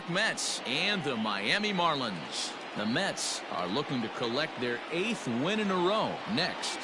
York Mets and the Miami Marlins. The Mets are looking to collect their 8th win in a row next.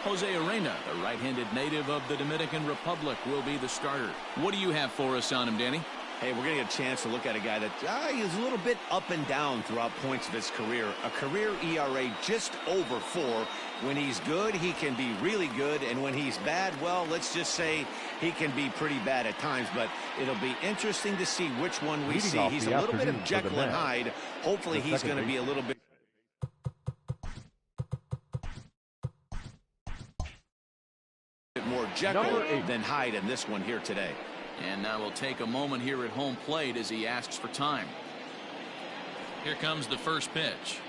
Jose Arena, the right-handed native of the Dominican Republic, will be the starter. What do you have for us on him, Danny? Hey, we're going to get a chance to look at a guy that is a little bit up and down throughout points of his career. A career ERA just over 4. When he's good, he can be really good. And when he's bad, well, let's just say he can be pretty bad at times. But it'll be interesting to see which one we see. He's a little bit of Jekyll and Hyde. Hopefully he's going to be a little bit more Jekyll than Hyde in this one here today. And now we'll take a moment here at home plate as he asks for time. Here comes the first pitch.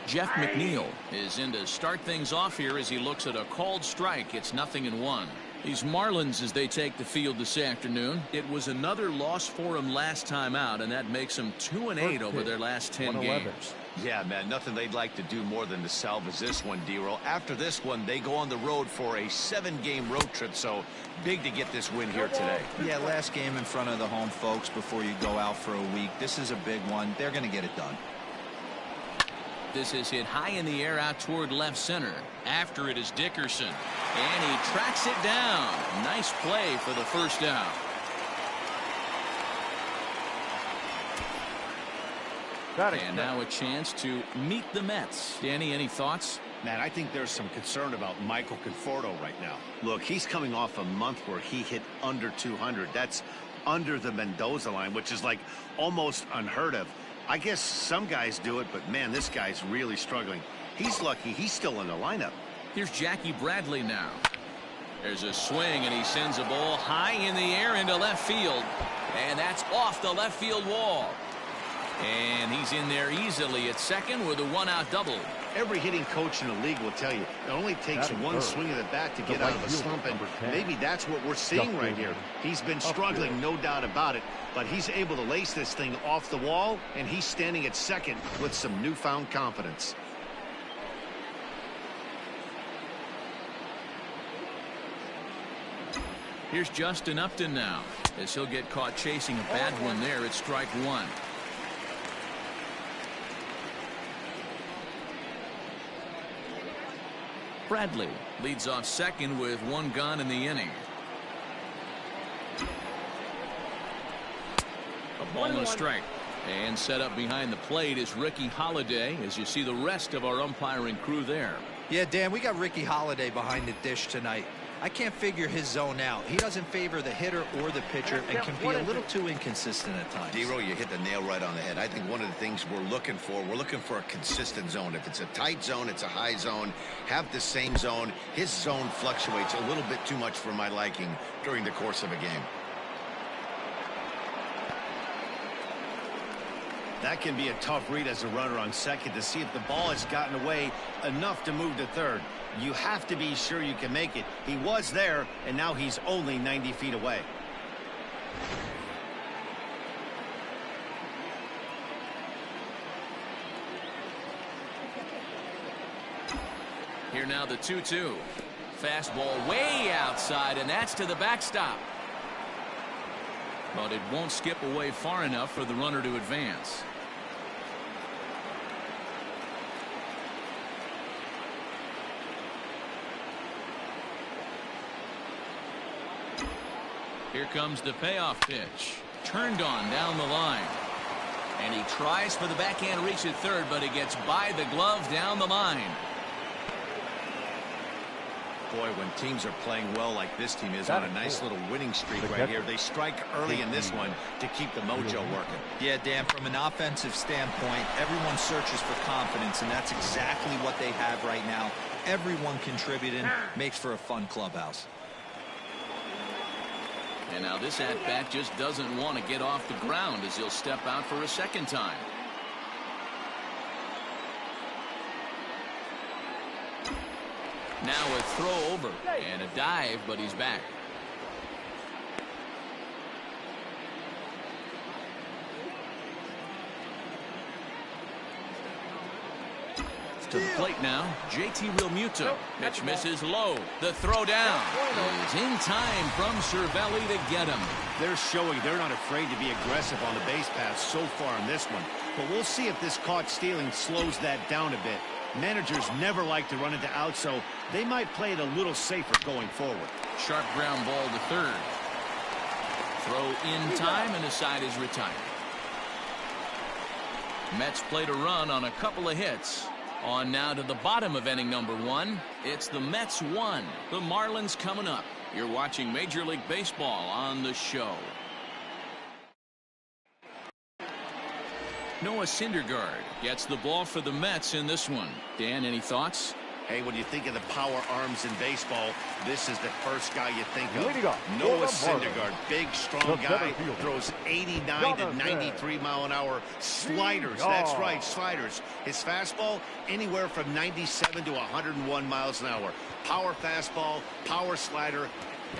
Jeff McNeil is in to start things off here as he looks at a called strike. It's 0-1. These Marlins, as they take the field this afternoon, it was another loss for them last time out, and that makes them 2-8 over their last 10 games. Yeah, man, nothing they'd like to do more than to salvage this one, D-Roll. After this one, they go on the road for a 7-game road trip, so big to get this win here today. Yeah, last game in front of the home folks before you go out for a week. This is a big one. They're going to get it done. This is hit high in the air out toward left center. After it is Dickerson, and he tracks it down. Nice play for the first down. And now a chance to meet the Mets. Danny, any thoughts? Man, I think there's some concern about Michael Conforto right now. Look, he's coming off a month where he hit under 200. That's under the Mendoza line, which is like almost unheard of. I guess some guys do it, but man, this guy's really struggling. He's lucky he's still in the lineup. Here's Jackie Bradley now. There's a swing, and he sends a ball high in the air into left field. And that's off the left field wall. And he's in there easily at second with a 1-out double. Every hitting coach in the league will tell you it only takes one swing of the bat to get out of a slump, and maybe that's what we're seeing right here. He's been struggling, no doubt about it, but he's able to lace this thing off the wall, and he's standing at second with some newfound confidence. Here's Justin Upton now, as he'll get caught chasing a bad one there at strike 1. Bradley leads off second with 1 gone in the inning. A ball and a strike. And set up behind the plate is Ricky Holiday, as you see the rest of our umpiring crew there. Yeah, Dan, we got Ricky Holiday behind the dish tonight. I can't figure his zone out. He doesn't favor the hitter or the pitcher and can be a little too inconsistent at times. D-Roll, you hit the nail right on the head. I think one of the things we're looking for a consistent zone. If it's a tight zone, it's a high zone. Have the same zone. His zone fluctuates a little bit too much for my liking during the course of a game. That can be a tough read as a runner on second to see if the ball has gotten away enough to move to third. You have to be sure you can make it. He was there, and now he's only 90 feet away. Here now the 2-2. Fastball way outside, and that's to the backstop. But it won't skip away far enough for the runner to advance. Here comes the payoff pitch. Turned on down the line. And he tries for the backhand reach at third, but he gets by the glove down the line. Boy, when teams are playing well like this team is on a nice little winning streak right here, they strike early in this one to keep the mojo working. Yeah, Dan, from an offensive standpoint, everyone searches for confidence, and that's exactly what they have right now. Everyone contributing makes for a fun clubhouse. And now this at-bat just doesn't want to get off the ground as he'll step out for a second time. Now a throw over and a dive, but he's back. To the plate now, JT Realmuto. Pitch misses low. The throw down is in time from Cervelli to get him. They're showing they're not afraid to be aggressive on the base paths so far in this one. But we'll see if this caught stealing slows that down a bit. Managers never like to run into out, so they might play it a little safer going forward. Sharp ground ball to third. Throw in time, and the side is retired. Mets played a run on a couple of hits. On now to the bottom of inning number 1. It's the Mets 1. The Marlins coming up. You're watching Major League Baseball on the Show. Noah Syndergaard gets the ball for the Mets in this one. Dan, any thoughts? Hey, when you think of the power arms in baseball, this is the first guy you think of. Noah Noah Syndergaard, big, strong guy, throws 89 to 93 mile an hour sliders. That's right, sliders. His fastball, anywhere from 97 to 101 miles an hour. Power fastball, power slider.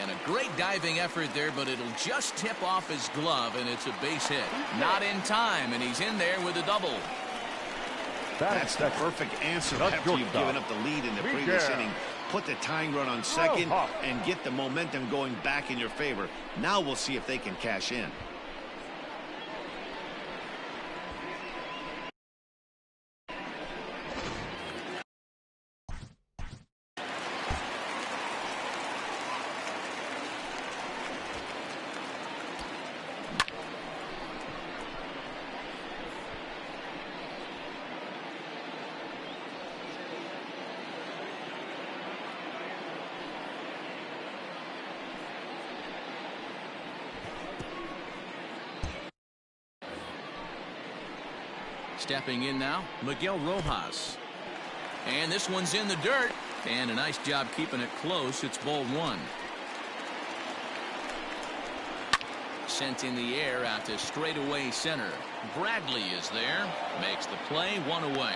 And a great diving effort there, but it'll just tip off his glove, and it's a base hit. Not in time, and he's in there with a double. That's the perfect answer after you've given up the lead in the previous inning. Put the tying run on second and get the momentum going back in your favor. Now we'll see if they can cash in. Stepping in now, Miguel Rojas. And this one's in the dirt. And a nice job keeping it close. It's ball 1. Sent in the air out to straightaway center. Bradley is there. Makes the play, 1 away.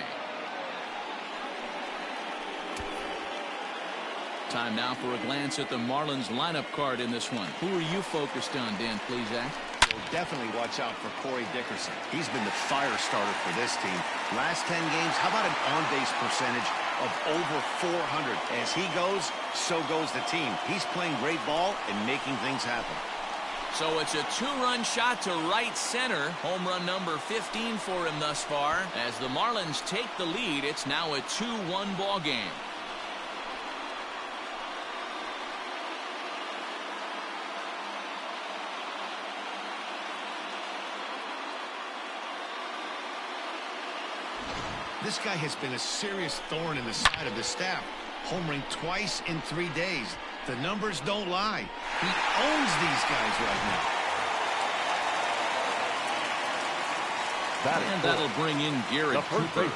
Time now for a glance at the Marlins lineup card in this one. Who are you focused on, Dan Plesac? Definitely watch out for Corey Dickerson. He's been the fire starter for this team. Last 10 games, how about an on-base percentage of over 400? As he goes, so goes the team. He's playing great ball and making things happen. So it's a 2-run shot to right center. Home run number 15 for him thus far. As the Marlins take the lead, it's now a 2-1 ball game. This guy has been a serious thorn in the side of the staff. Homering twice in 3 days. The numbers don't lie. He owns these guys right now. And that'll bring in Garrett Cooper.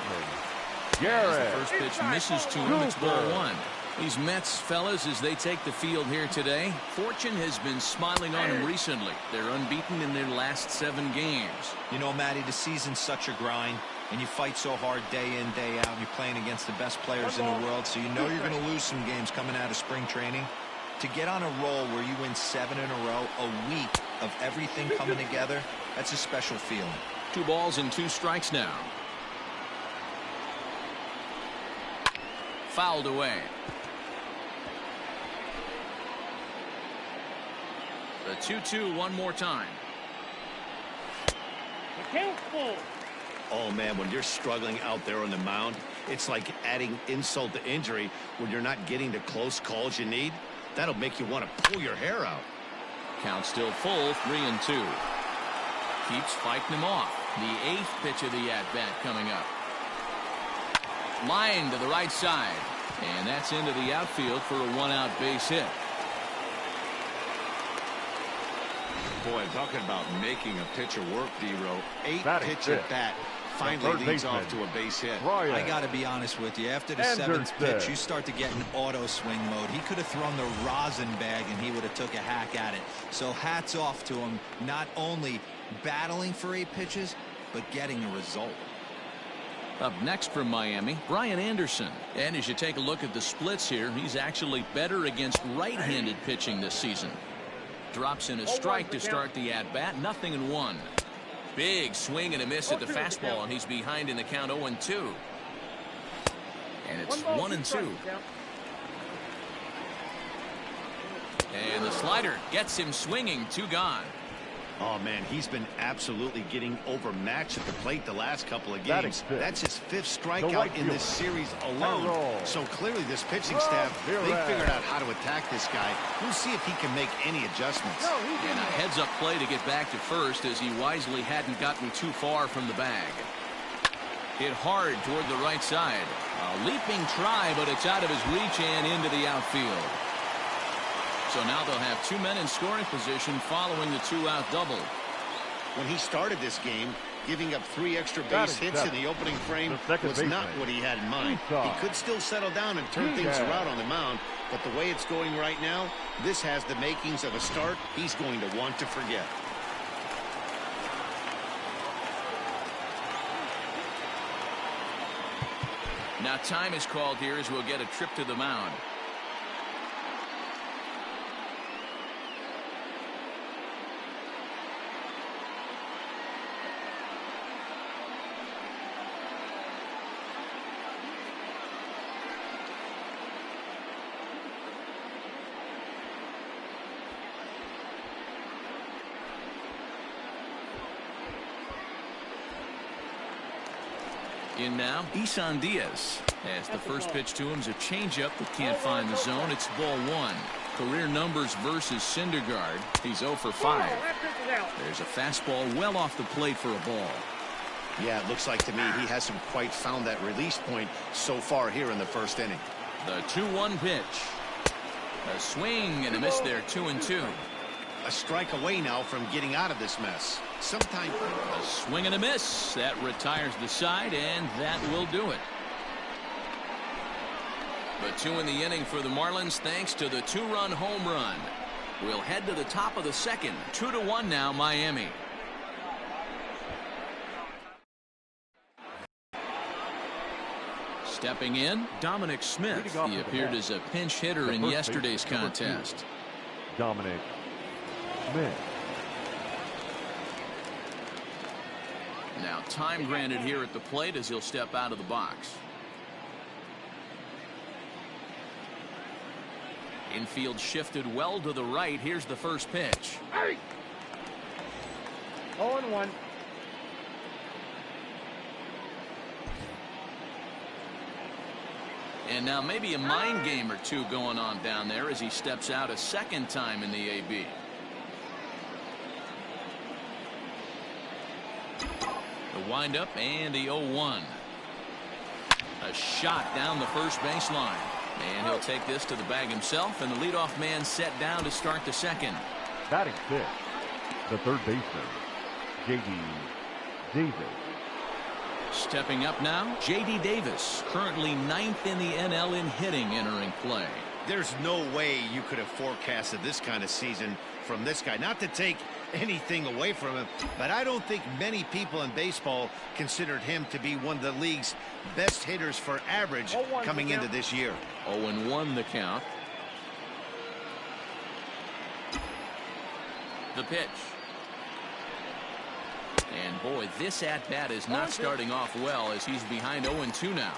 As the first pitch misses to him, it's ball 1. These Mets fellas, as they take the field here today, fortune has been smiling on them recently. They're unbeaten in their last 7 games. You know, Matty, the season's such a grind, and you fight so hard day in, day out, and you're playing against the best players in the world, so you know you're going to lose some games coming out of spring training. To get on a roll where you win 7 in a row, a week of everything coming together, that's a special feeling. 2 balls and 2 strikes now. Fouled away. The 2-2 one more time. Oh, man, when you're struggling out there on the mound, it's like adding insult to injury when you're not getting the close calls you need. That'll make you want to pull your hair out. Count still full, 3-2. Keeps fighting him off. The 8th pitch of the at-bat coming up. Line to the right side. And that's into the outfield for a 1-out base hit. Boy, talking about making a pitcher work, D-Row. 8-pitch at bat. Finally leads off to a base hit. I got to be honest with you. After the 7th pitch, you start to get in auto swing mode. He could have thrown the rosin bag, and he would have took a hack at it. So hats off to him, not only battling for 8 pitches, but getting a result. Up next from Miami, Brian Anderson. And as you take a look at the splits here, he's actually better against right-handed pitching this season. Drops in a strike to start the at-bat. 0-1. Big swing and a miss at the fastball, and he's behind in the count 0-2. And it's 1-2. And the slider gets him swinging. 2 gone. Oh, man, he's been absolutely getting overmatched at the plate the last couple of games. That's his 5th strikeout in this series alone. So clearly this pitching staff, they figured out how to attack this guy. We'll see if he can make any adjustments. And a heads-up play to get back to first, as he wisely hadn't gotten too far from the bag. Hit hard toward the right side. A leaping try, but it's out of his reach and into the outfield. So now they'll have 2 men in scoring position following the 2-out double. When he started this game, giving up 3 extra base hits in the opening frame was not what he had in mind. He could still settle down and turn things around on the mound, but the way it's going right now, this has the makings of a start he's going to want to forget. Now time is called here as we'll get a trip to the mound. In now, Isan Diaz. As the first pitch to him is a changeup that can't find the zone. It's ball 1. Career numbers versus Syndergaard. He's 0 for 5. There's a fastball well off the plate for a ball. Yeah, it looks like to me he hasn't quite found that release point so far here in the first inning. The 2-1 pitch. A swing and a miss there. 2-2. A strike away now from getting out of this mess. Sometimes a swing and a miss. That retires the side, and that will do it. But 2 in the inning for the Marlins thanks to the 2-run home run. We'll head to the top of the second. 2-1 now, Miami. Stepping in, Dominic Smith. He appeared as a pinch hitter in yesterday's contest. Dominic Smith. Now time granted here at the plate as he'll step out of the box. Infield shifted well to the right. Here's the first pitch. 0-1. And now maybe a mind game or two going on down there as he steps out a second time in the AB. The windup and the 0-1. A shot down the first baseline. And he'll take this to the bag himself, and the leadoff man set down to start the second. Batting 5th, the third baseman, J.D. Davis. Stepping up now, J.D. Davis, currently 9th in the NL in hitting, entering play. There's no way you could have forecasted this kind of season from this guy. Not to take anything away from him, but I don't think many people in baseball considered him to be one of the league's best hitters for average coming into this year. 0-1 the count. The pitch. And boy, this at-bat is not starting off well as he's behind 0-2 now.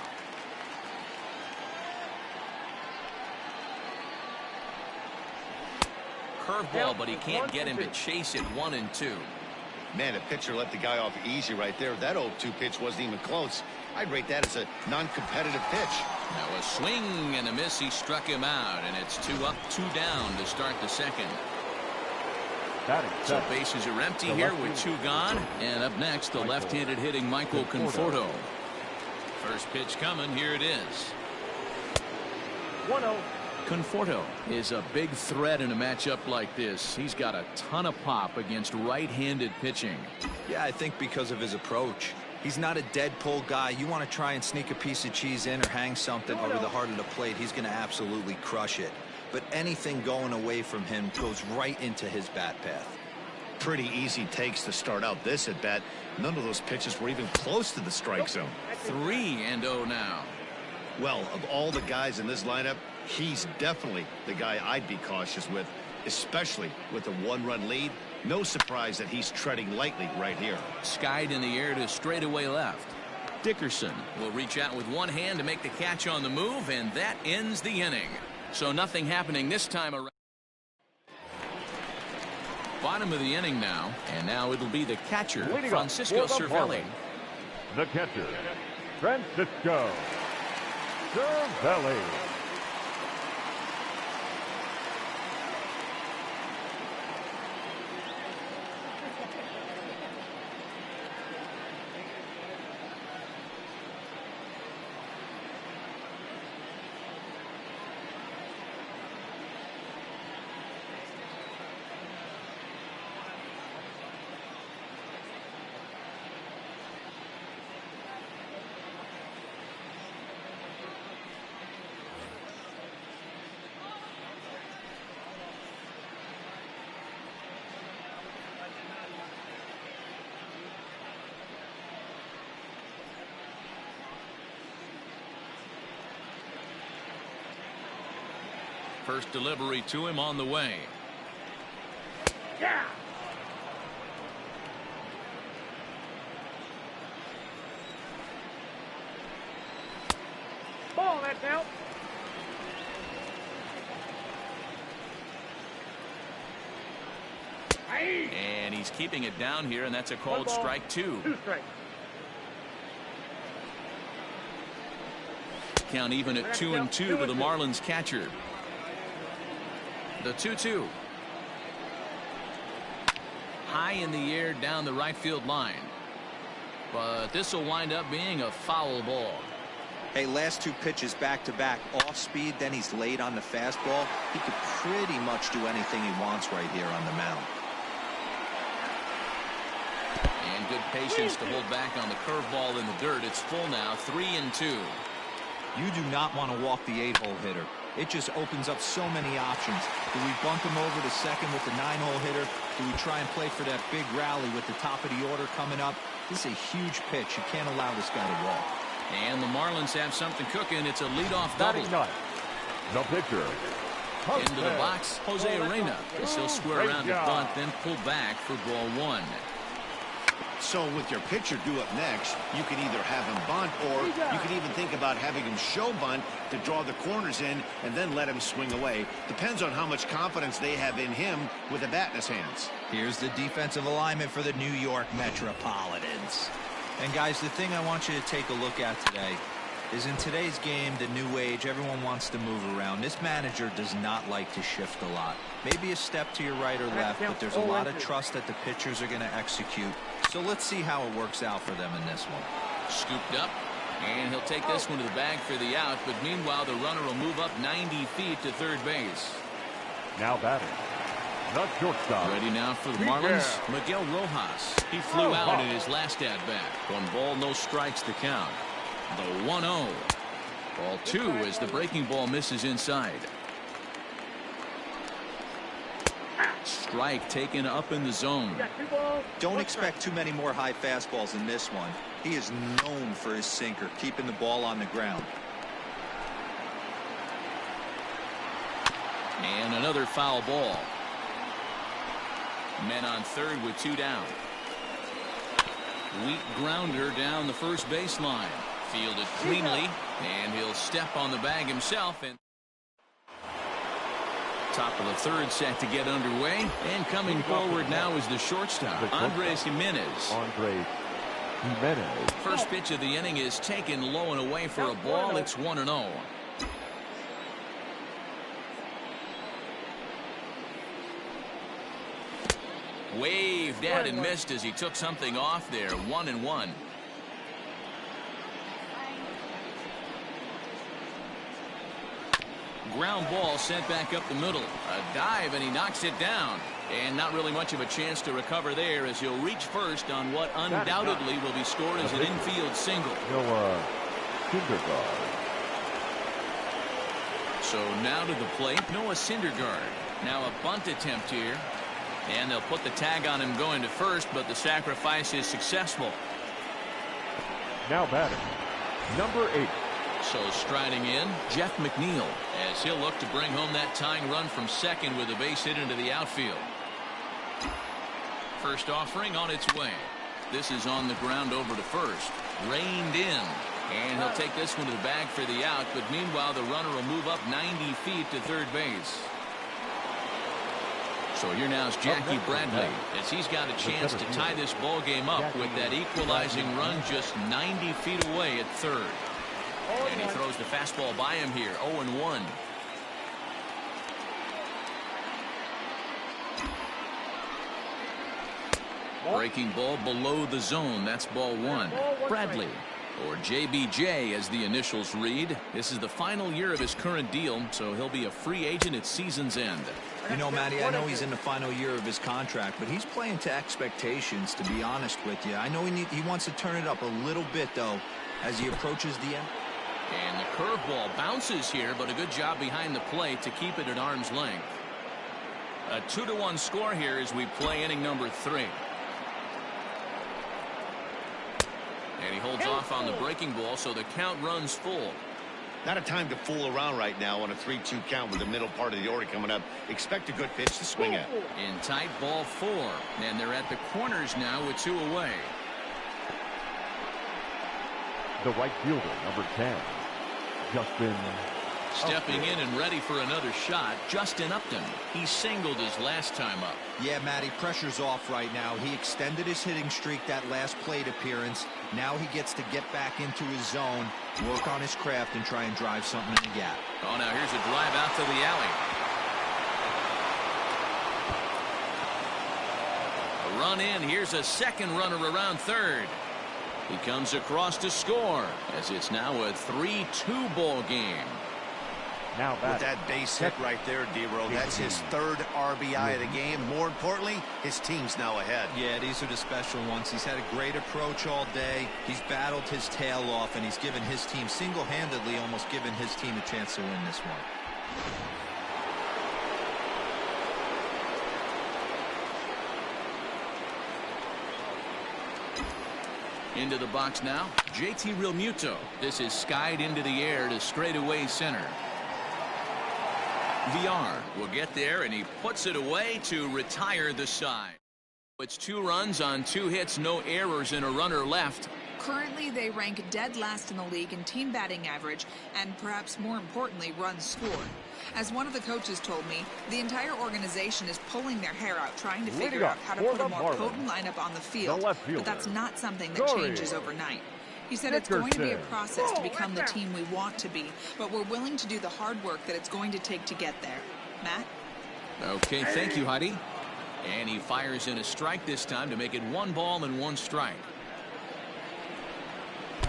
Curveball, but he can't get him to chase it. 1-2. Man, a pitcher let the guy off easy right there. That 0-2 pitch wasn't even close. I'd rate that as a non-competitive pitch. Now a swing and a miss. He struck him out, and it's 2 up, 2 down to start the second. So bases are empty here with 2 gone. And up next, the left-handed hitting Michael Conforto. First pitch coming. Here it is. 1-0. Conforto is a big threat in a matchup like this. He's got a ton of pop against right-handed pitching. Yeah, I think because of his approach. He's not a dead pull guy. You want to try and sneak a piece of cheese in or hang something over the heart of the plate, he's going to absolutely crush it. But anything going away from him goes right into his bat path. Pretty easy takes to start out this at bat. None of those pitches were even close to the strike zone. 3-0 now. Well, of all the guys in this lineup, he's definitely the guy I'd be cautious with, especially with a 1-run lead. No surprise that he's treading lightly right here. Skied in the air to straightaway left. Dickerson will reach out with one hand to make the catch on the move, and that ends the inning. So nothing happening this time around. Bottom of the inning now, and now it'll be the catcher, Francisco Cervelli. The catcher, Francisco Cervelli. First delivery to him on the way. Yeah. Ball, that's out. And he's keeping it down here, and that's a called strike 2. 2 strikes. Count even at 2-2 to the Marlins catcher. The 2-2. High in the air down the right field line. But this will wind up being a foul ball. Hey, last 2 pitches back-to-back, off speed, then he's late on the fastball. He could pretty much do anything he wants right here on the mound. And good patience to hold back on the curveball in the dirt. It's full now, 3-2. You do not want to walk the 8-hole hitter. It just opens up so many options. Do we bunt him over to second with the 9-hole hitter? Do we try and play for that big rally with the top of the order coming up? This is a huge pitch. You can't allow this guy to walk. And the Marlins have something cooking. It's a leadoff double. The pitcher. Into the box, Jose Arena. As he'll square around the bunt, then pull back for ball 1. So with your pitcher due up next, you can either have him bunt, or you can even think about having him show bunt to draw the corners in and then let him swing away. Depends on how much confidence they have in him with the bat in his hands. Here's the defensive alignment for the New York Metropolitans. And guys, the thing I want you to take a look at today is in today's game, the new age, everyone wants to move around. This manager does not like to shift a lot. Maybe a step to your right or left, but there's a lot of trust that the pitchers are going to execute. So let's see how it works out for them in this one. Scooped up, and he'll take this one to the bag for the out, but meanwhile the runner will move up 90 feet to third base. Now batting, the shortstop. Ready now for the Marlins, Miguel Rojas. He flew out in his last at-bat. 1 ball, no strikes to count. The 1-0. Ball 2 as the breaking ball misses inside. Strike taken up in the zone. Don't expect too many more high fastballs in this one. He is known for his sinker, keeping the ball on the ground. And another foul ball. Men on third with 2 down. Weak grounder down the first baseline. Fielded cleanly, and he'll step on the bag himself. And top of the third set to get underway, and coming forward now is the shortstop, Andres Jimenez. First pitch of the inning is taken low and away for a ball. It's 1-0. Waved at and missed as he took something off there. 1-1. Ground ball sent back up the middle. A dive, and he knocks it down. And not really much of a chance to recover there, as he'll reach first on what undoubtedly will be scored as an infield single. So now to the plate, Noah Syndergaard. Now a bunt attempt here. And they'll put the tag on him going to first, but the sacrifice is successful. Now batting, number 8. So striding in, Jeff McNeil, as he'll look to bring home that tying run from second with a base hit into the outfield. First offering on its way. This is on the ground over to first. Reined in. And he'll take this one to the bag for the out, but meanwhile the runner will move up 90 feet to third base. So here now is Jackie Bradley as he's got a chance to tie this ball game up with that equalizing run just 90 feet away at third. And he throws the fastball by him here, 0-1. Breaking ball below the zone. That's ball one. Bradley, or JBJ as the initials read. This is the final year of his current deal, so he'll be a free agent at season's end. You know, Matty, I know he's in the final year of his contract, but he's playing to expectations, to be honest with you. I know he wants to turn it up a little bit, though, as he approaches the end. And the curveball bounces here, but a good job behind the plate to keep it at arm's length. A 2-1 score here as we play inning number 3. And he holds off on the breaking ball, so the count runs full. Not a time to fool around right now on a 3-2 count with the middle part of the order coming up. Expect a good pitch to swing at. In tight, ball 4. And they're at the corners now with 2 away. The right fielder, number 10, Justin. Stepping in and ready for another shot, Justin Upton. He singled his last time up. Yeah, Matty, pressure's off right now. He extended his hitting streak that last plate appearance. Now he gets to get back into his zone, work on his craft, and try and drive something in the gap. Oh, now here's a drive out to the alley. A run in. Here's a second runner around third. He comes across to score as it's now a 3-2 ball game. Now with that base hit right there, D-Row, that's his 3rd RBI of the game. More importantly, his team's now ahead. Yeah, these are the special ones. He's had a great approach all day. He's battled his tail off, and he's given his team single-handedly, almost given his team a chance to win this one. Into the box now, JT Realmuto. This is skied into the air to straightaway center. VR will get there, and he puts it away to retire the side. It's 2 runs on 2 hits, no errors, and a runner left. Currently, they rank dead last in the league in team batting average and, perhaps more importantly, runs scored. As one of the coaches told me, the entire organization is pulling their hair out trying to figure out how to put a more potent lineup on the field, but that's not something that changes overnight. He said it's going to be a process to become the team we want to be, but we're willing to do the hard work that it's going to take to get there. Matt? Okay, thank you, Heidi. And he fires in a strike this time to make it 1 ball and 1 strike.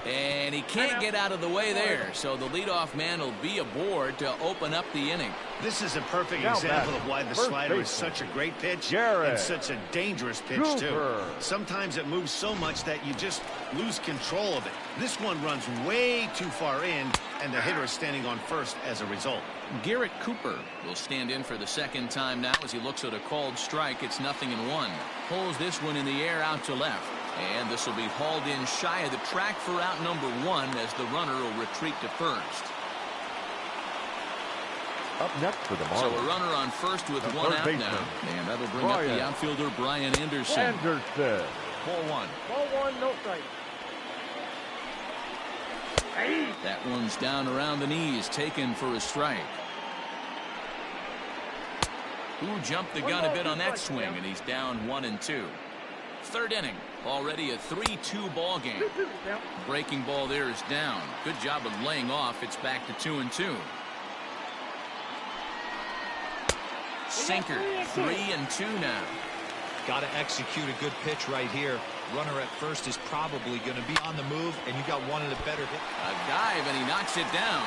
And he can't get out of the way there, so the leadoff man will be aboard to open up the inning. This is a perfect example of why the slider is such a great pitch and such a dangerous pitch, too. Sometimes it moves so much that you just lose control of it. This one runs way too far in, and the hitter is standing on first as a result. Garrett Cooper will stand in for the 2nd time now as he looks at a called strike. It's 0-1. Pulls this one in the air out to left. And this will be hauled in shy of the track for out number 1 as the runner will retreat to first. Up next for the Marlins. So a runner on first with 1 out now. And that'll bring up the outfielder Brian Anderson. Ball 1. Ball 1, no strike. That one's down around the knees, taken for a strike. Who jumped the gun a bit on that swing, and he's down 1-2. 3rd inning, already a 3-2 ball game. Breaking ball there is down. Good job of laying off. It's back to 2-2. Sinker, 3-2 now. Got to execute a good pitch right here. Runner at first is probably going to be on the move, and you got one of the better hits. A dive, and he knocks it down.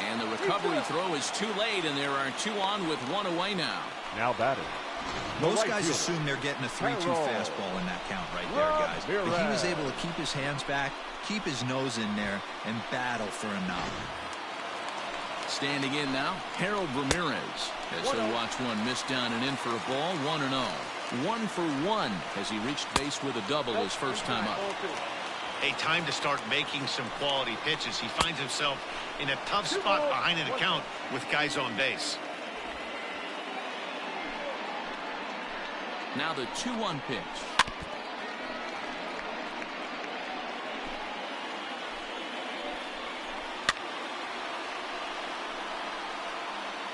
And the recovery throw is too late, and there are 2 on with 1 away now. Now batting. Most guys assume they're getting a 3-2 fastball in that count right there, guys. But he was able to keep his hands back, keep his nose in there, and battle for a knock. Standing in now, Harold Ramirez. As he'll watch one miss down and in for a ball, 1-0. 1 for 1 as he reached base with a double his first time up. A time to start making some quality pitches. He finds himself in a tough spot behind an account with guys on base. Now the 2-1 pitch.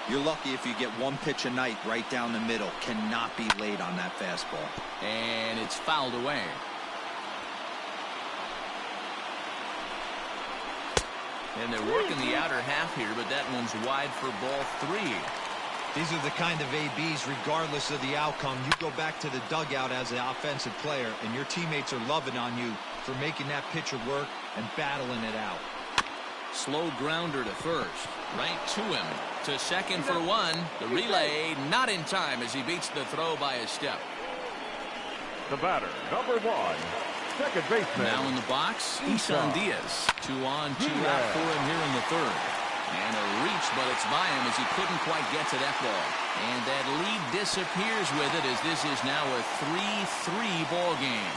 You're lucky if you get one pitch a night right down the middle. Cannot be late on that fastball. And it's fouled away. And they're working the outer half here, but that one's wide for ball 3. These are the kind of ABs, regardless of the outcome. You go back to the dugout as an offensive player, and your teammates are loving on you for making that pitcher work and battling it out. Slow grounder to first. Right to him. To second for 1. The relay not in time as he beats the throw by a step. The batter, number 1, second baseman. Now in the box, Isan Diaz. 2 on, 2 out for him here in the 3rd. And a reach, but it's by him as he couldn't quite get to that ball. And that lead disappears with it as this is now a 3-3 ball game.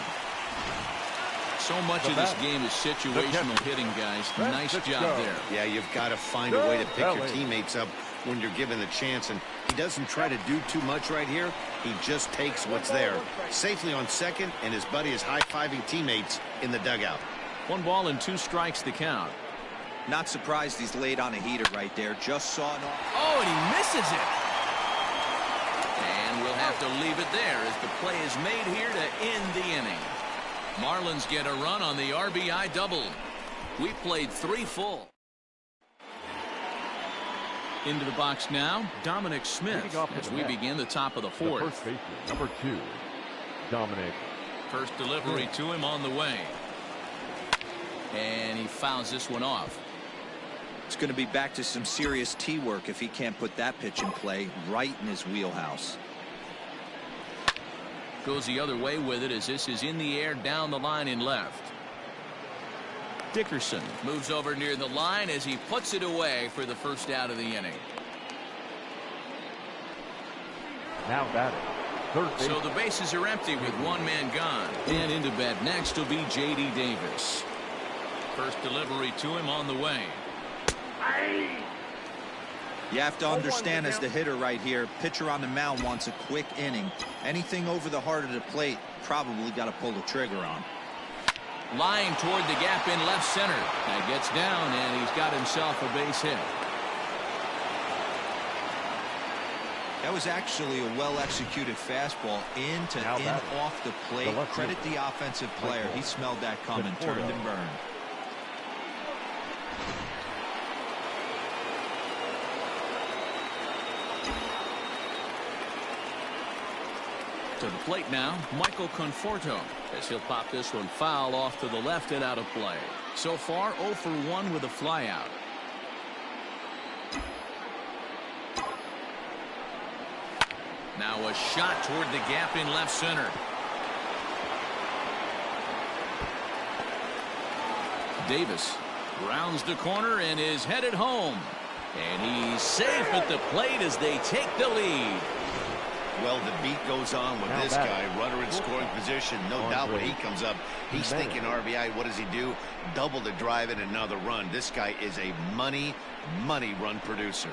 So much of this game is situational hitting, guys. Nice job there. Yeah, you've got to find a way to pick your teammates up when you're given the chance. And he doesn't try to do too much right here. He just takes what's there. Safely on second, and his buddy is high-fiving teammates in the dugout. 1 ball and 2 strikes to count. Not surprised he's laid on a heater right there. Just saw it. Oh, and he misses it. And we'll have to leave it there as the play is made here to end the inning. Marlins get a run on the RBI double. We played 3 full. Into the box now, Dominic Smith as we begin the top of the 4th. The first baseman, number 2, Dominic. First delivery to him on the way. And he fouls this one off. It's going to be back to some serious tee work if he can't put that pitch in play right in his wheelhouse. Goes the other way with it as this is in the air down the line in left. Dickerson moves over near the line as he puts it away for the first out of the inning. Now batting, third base. So the bases are empty with 1 man gone. And into bat next will be J.D. Davis. First delivery to him on the way. You have to understand as the hitter right here, pitcher on the mound wants a quick inning. Anything over the heart of the plate, probably got to pull the trigger on. Line toward the gap in left center. That gets down, and he's got himself a base hit. That was actually a well-executed fastball in to in off the plate. Credit the offensive player. He smelled that coming, turned and burned. To the plate now, Michael Conforto, as he'll pop this one foul off to the left and out of play. So far, 0 for 1 with a flyout. Now a shot toward the gap in left center. Davis rounds the corner and is headed home. And he's safe at the plate as they take the lead. Well, the beat goes on with this guy. Runner in scoring position. No doubt when he comes up, he's thinking RBI. What does he do? Double the drive and another run. This guy is a money run producer.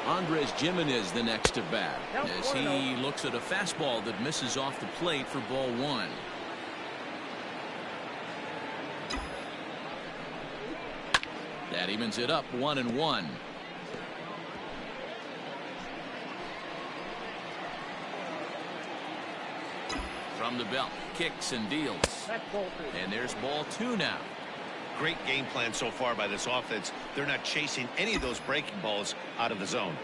Andres Gimenez the next to bat as he looks at a fastball that misses off the plate for ball 1. That evens it up 1-1. From the belt, kicks and deals. And there's ball 2 now. Great game plan so far by this offense. They're not chasing any of those breaking balls out of the zone.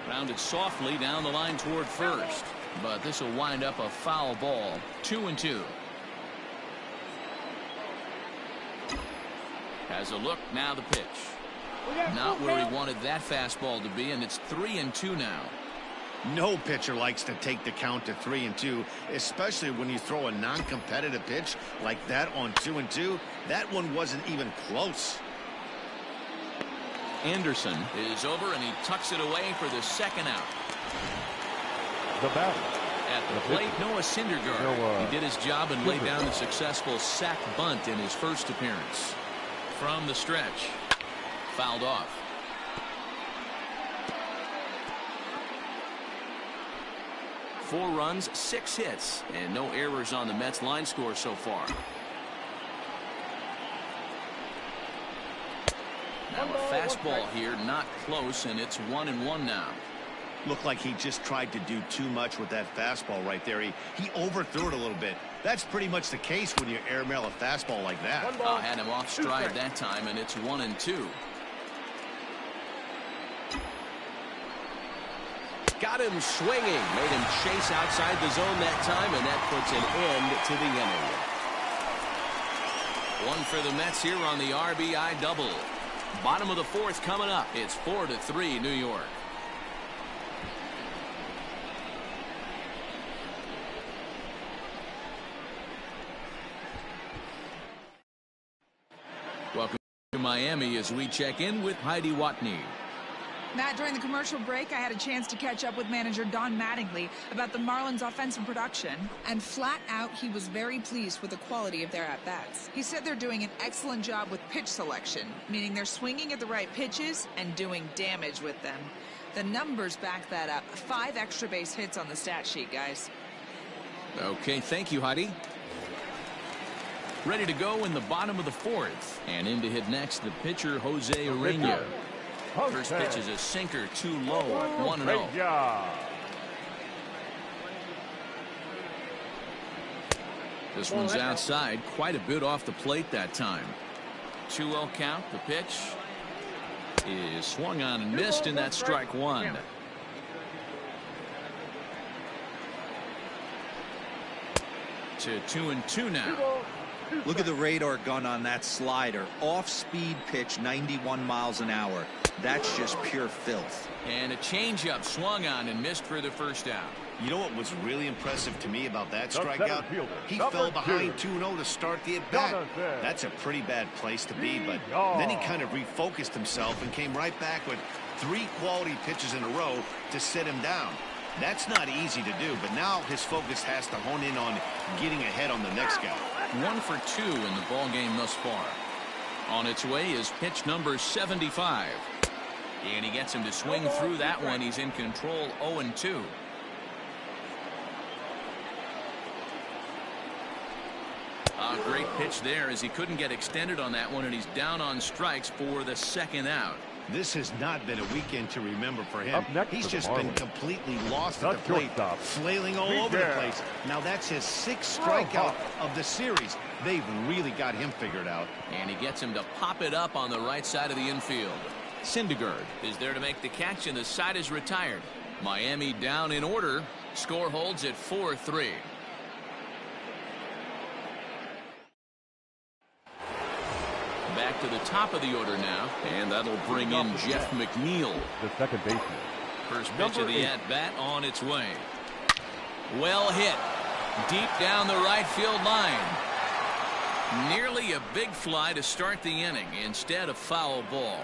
Rounded softly down the line toward first. But this will wind up a foul ball. 2-2. Has a look, now the pitch. Not where he wanted that fastball to be, and it's 3-2 now. No pitcher likes to take the count to 3-2, especially when you throw a non-competitive pitch like that on 2-2. That one wasn't even close. Anderson is over, and he tucks it away for the second out. The batter. At the plate, Noah Syndergaard. He did his job and laid down the successful sac bunt in his first appearance. From the stretch, fouled off. 4 runs, 6 hits, and no errors on the Mets line score so far. Now a fastball here, not close, and it's 1-1 now. Looked like he just tried to do too much with that fastball right there. He overthrew it a little bit. That's pretty much the case when you airmail a fastball like that. Had him off stride that time, and it's 1-2. Got him swinging, made him chase outside the zone that time, and that puts an end to the inning. One for the Mets here on the RBI double. Bottom of the 4th coming up. It's 4-3 New York. Welcome to Miami as we check in with Heidi Watney. Matt, during the commercial break, I had a chance to catch up with manager Don Mattingly about the Marlins' offensive production, and flat out, he was very pleased with the quality of their at-bats. He said they're doing an excellent job with pitch selection, meaning they're swinging at the right pitches and doing damage with them. The numbers back that up. 5 extra base hits on the stat sheet, guys. Okay, thank you, Heidi. Ready to go in the bottom of the 4th, and in to hit next, the pitcher, Jose Urena. First pitch is a sinker, too low, 1-0. This one's outside, quite a bit off the plate that time. 2-0 count. The pitch is swung on and missed, and that's strike 1. To 2-2 now. Look at the radar gun on that slider. Off-speed pitch, 91 miles an hour. That's just pure filth. And a changeup swung on and missed for the first out. You know what was really impressive to me about that strikeout? He fell behind 2-0 to start the at-bat. That's a pretty bad place to be, but then he kind of refocused himself and came right back with 3 quality pitches in a row to sit him down. That's not easy to do, but now his focus has to hone in on getting ahead on the next guy. 1 for 2 in the ball game thus far. On its way is pitch number 75. And he gets him to swing through that one. He's in control, 0-2. A great pitch there as he couldn't get extended on that one, and he's down on strikes for the 2nd out. This has not been a weekend to remember for him. He's just been completely lost at the plate, flailing all over the place. Now that's his 6th strikeout of the series. They've really got him figured out. And he gets him to pop it up on the right side of the infield. Syndergaard is there to make the catch, and the side is retired. Miami down in order. Score holds at 4-3. Back to the top of the order now, and that'll bring in Jeff McNeil. The second baseman. First pitch of the at-bat on its way. Well hit. Deep down the right field line. Nearly a big fly to start the inning. Instead, a foul ball.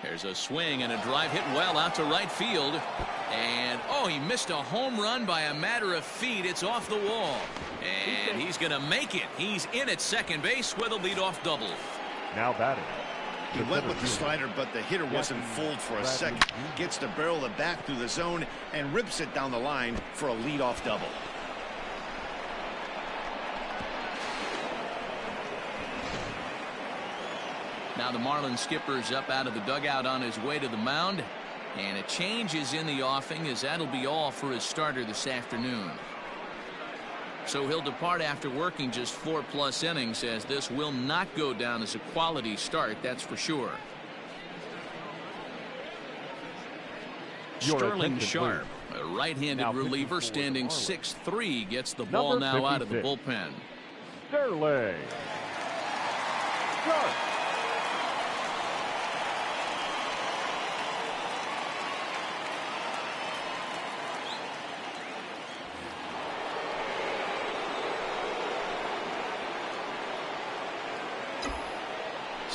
There's a swing and a drive hit well out to right field. And, oh, he missed a home run by a matter of feet. It's off the wall. And he's going to make it. He's in at second base with a leadoff double. Now batting. He went with the slider, but the hitter wasn't fooled for a second. Gets the barrel of the bat through the zone and rips it down the line for a leadoff double. Now the Marlins skipper's up out of the dugout on his way to the mound. And a change is in the offing, as that'll be all for his starter this afternoon. So he'll depart after working just 4+ innings, as this will not go down as a quality start, that's for sure. Sterling Sharp, a right-handed reliever standing 6'3", gets the ball now out of the bullpen. Sterling Sharp.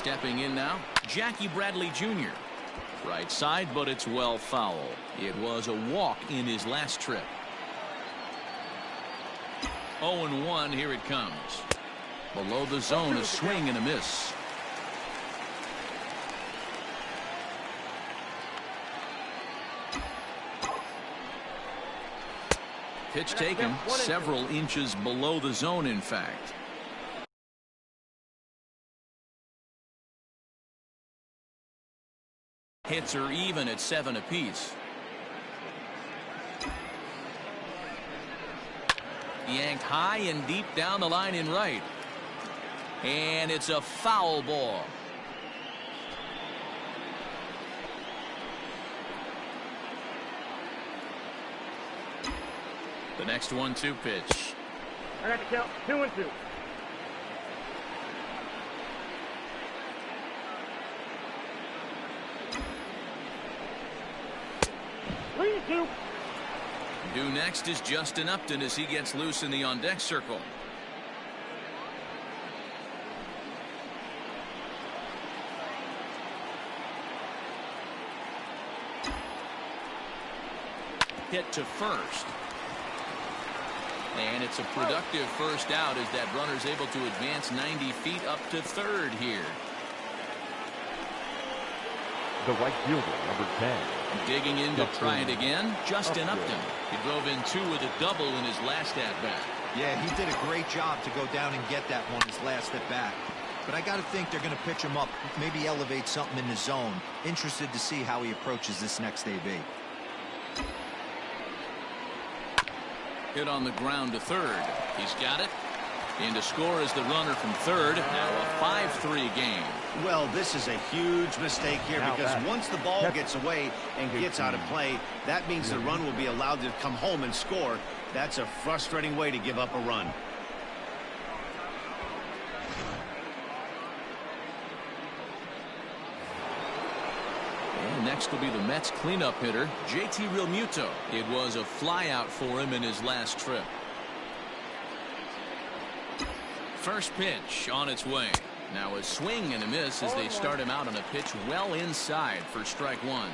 Stepping in now, Jackie Bradley Jr. Right side, but it's well foul. It was a walk in his last trip. 0-1, here it comes. Below the zone, a swing and a miss. Pitch taken several inches below the zone, in fact. Hits are even at 7 apiece. Yanked high and deep down the line in right. And it's a foul ball. The next 1-2 pitch. I got to count 2-2. 3-2. Due next is Justin Upton as he gets loose in the on-deck circle. Hit to first. And it's a productive first out as that runner's able to advance 90 feet up to third here. The right fielder, number 10. Digging in to try it again, Justin Upton. He drove in 2 with a double in his last at-bat. Yeah, he did a great job to go down and get that one his last at-bat. But I got to think they're going to pitch him up, maybe elevate something in the zone. Interested to see how he approaches this next AB. Hit on the ground to third. He's got it. And to score is the runner from third. Now a 5-3 game. Well, this is a huge mistake here because once the ball gets away and gets out of play, that means the run will be allowed to come home and score. That's a frustrating way to give up a run. And next will be the Mets cleanup hitter, JT Realmuto. It was a flyout for him in his last trip. First pitch on its way. Now a swing and a miss as they start him out on a pitch well inside for strike 1.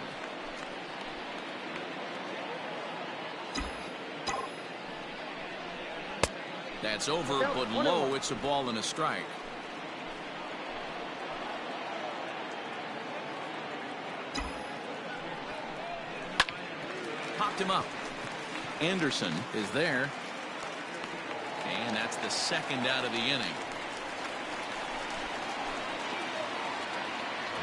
That's over, but low. It's a ball and a strike. Popped him up. Anderson is there. And that's the second out of the inning.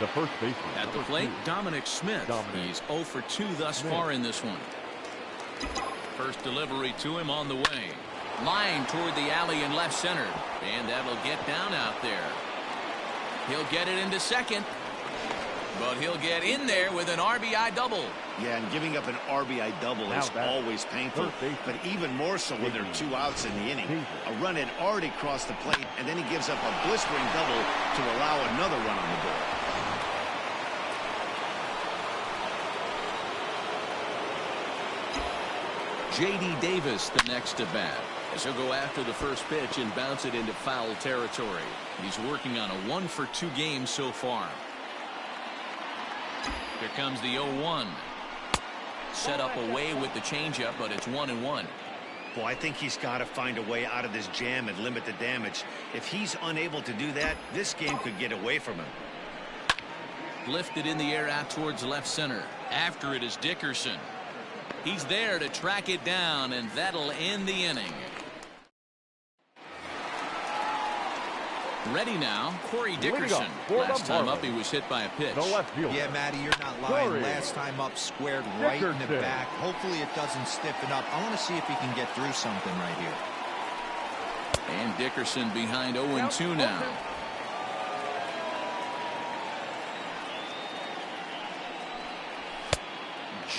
The first baseman. At the plate, Dominic Smith. He's 0 for 2 thus far in this one. First delivery to him on the way. Line toward the alley in left center. And that'll get down out there. He'll get it into second. But he'll get in there with an RBI double. Yeah, and giving up an RBI double is always painful, but even more so when there are 2 outs in the inning. A run had already crossed the plate, and then he gives up a blistering double to allow another run on the board. J.D. Davis the next to bat. As he'll go after the first pitch and bounce it into foul territory. He's working on a 1 for 2 game so far. Here comes the 0-1. Set up away with the changeup, but it's 1-1. Boy, I think he's got to find a way out of this jam and limit the damage. If he's unable to do that, this game could get away from him. Lifted in the air out towards left center. After it is Dickerson. He's there to track it down, and that'll end the inning. Ready now, Corey Dickerson. Last time up, he was hit by a pitch. Yeah, Matty, you're not lying. Last time up, squared right in the back. Hopefully it doesn't stiffen up. I want to see if he can get through something right here. And Dickerson behind 0-2 now.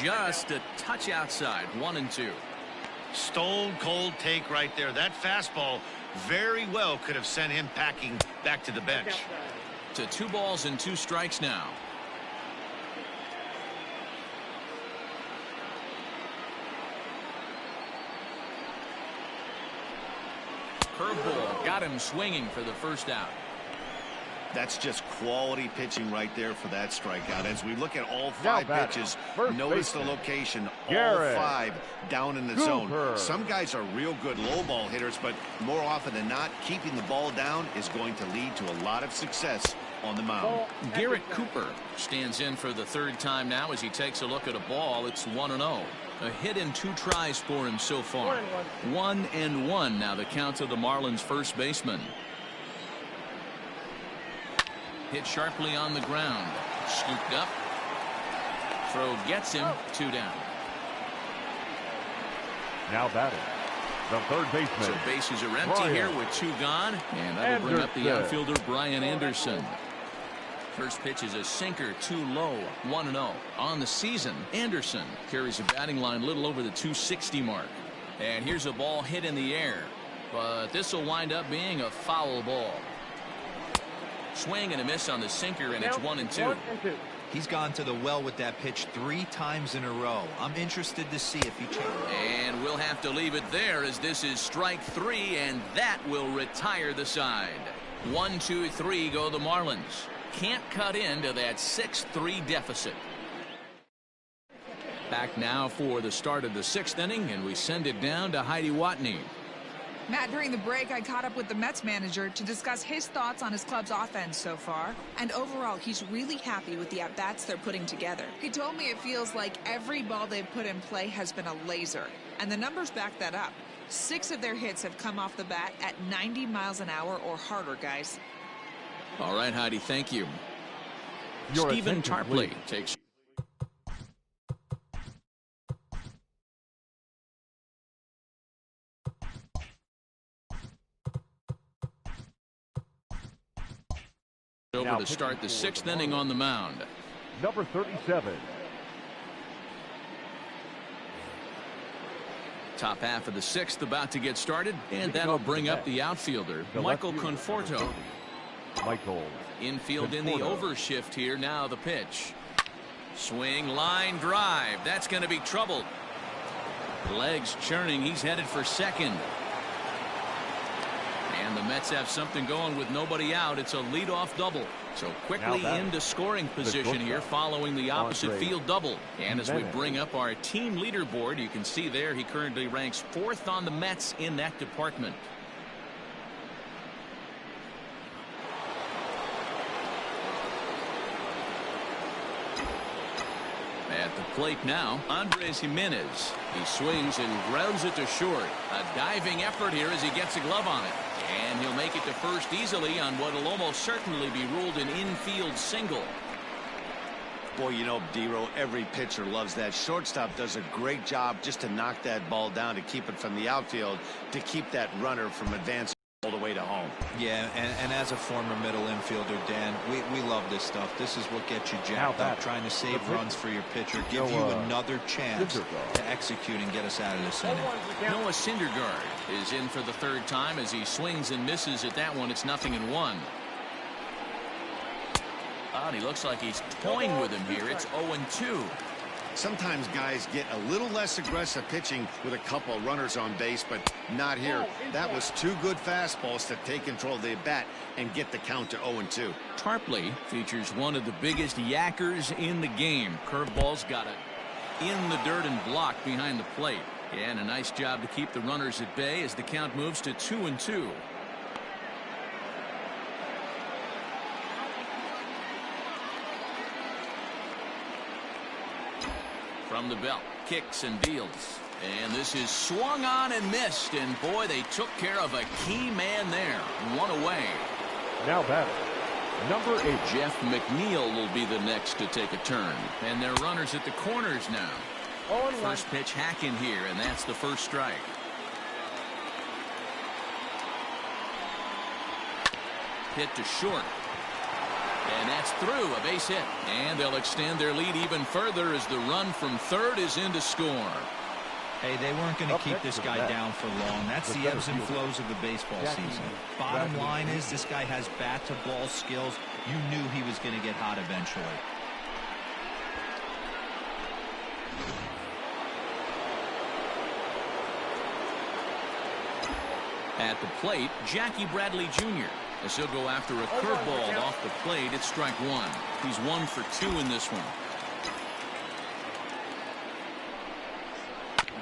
Just a touch outside, 1-2. Stone cold take right there. That fastball very well could have sent him packing back to the bench. To 2 balls and 2 strikes now. Curveball got him swinging for the first out. That's just quality pitching right there for that strikeout. As we look at all 5 pitches, notice the location, all 5 down in the zone. Some guys are real good low ball hitters, but more often than not, keeping the ball down is going to lead to a lot of success on the mound. Garrett Cooper stands in for the 3rd time now as he takes a look at a ball. It's 1-0. A hit in 2 tries for him so far. 1-1 now the count of the Marlins first baseman. Hit sharply on the ground. Scooped up. Throw gets him. 2 down. Now batting, the third baseman. So bases are empty here with 2 gone. And that'll bring up the outfielder Brian Anderson. First pitch is a sinker, too low. 1-0 on the season. Anderson carries a batting line a little over the 260 mark. And here's a ball hit in the air, but this will wind up being a foul ball. Swing and a miss on the sinker, and it's 1-2. He's gone to the well with that pitch 3 times in a row. I'm interested to see if he changes. And we'll have to leave it there as this is strike 3, and that will retire the side. 1-2-3 go the Marlins. Can't cut into that 6-3 deficit. Back now for the start of the 6th inning, and we send it down to Heidi Watney. Matt, during the break, I caught up with the Mets manager to discuss his thoughts on his club's offense so far. And overall, he's really happy with the at-bats they're putting together. He told me it feels like every ball they've put in play has been a laser. And the numbers back that up. 6 of their hits have come off the bat at 90 miles an hour or harder, guys. All right, Heidi, thank you. Stephen Tarpley takes. Over to start the 6th inning on the mound. Number 37. Top half of the 6th about to get started, and that'll bring up the outfielder, Michael Conforto. Infield in the overshift here. Now the pitch. Swing, line drive. That's going to be trouble. Legs churning. He's headed for second. And the Mets have something going with nobody out. It's a leadoff double. So quickly into scoring position here following the opposite field double. And as we bring up our team leaderboard, you can see there he currently ranks 4th on the Mets in that department. At the plate now, Andres Jimenez. He swings and grounds it to short. A diving effort here as he gets a glove on it. And he'll make it to first easily on what will almost certainly be ruled an infield single. Boy, you know, D-Row, every pitcher loves that. Shortstop does a great job just to knock that ball down, to keep it from the outfield, to keep that runner from advancing all the way to home. Yeah, and as a former middle infielder, Dan, we love this stuff. This is what gets you jacked up, trying to save runs for your pitcher, give you another chance to execute and get us out of this inning. Noah Syndergaard is in for the 3rd time as he swings and misses at that one. It's 0-1. And he looks like he's toying with him here. It's 0-2. Sometimes guys get a little less aggressive pitching with a couple runners on base, but not here. That was 2 good fastballs to take control of the bat and get the count to 0-2. Tarpley features one of the biggest yackers in the game. Curveballs got it in the dirt and blocked behind the plate. And a nice job to keep the runners at bay as the count moves to 2-2. From the belt, kicks and deals. And this is swung on and missed. And boy, they took care of a key man there. 1 away. Now batting, number 8. Jeff McNeil will be the next to take a turn. And they're runners at the corners now. First pitch hack in here, and that's the first strike. Hit to short. And that's through, a base hit. And they'll extend their lead even further as the run from 3rd is in to score. Hey, they weren't going to keep this guy down for long. That's the ebbs and flows of the baseball season. Bottom line is this guy has bat-to-ball skills. You knew he was going to get hot eventually. At the plate, Jackie Bradley Jr. as he'll go after a curveball off the plate. It's strike one. He's 1 for 2 in this one.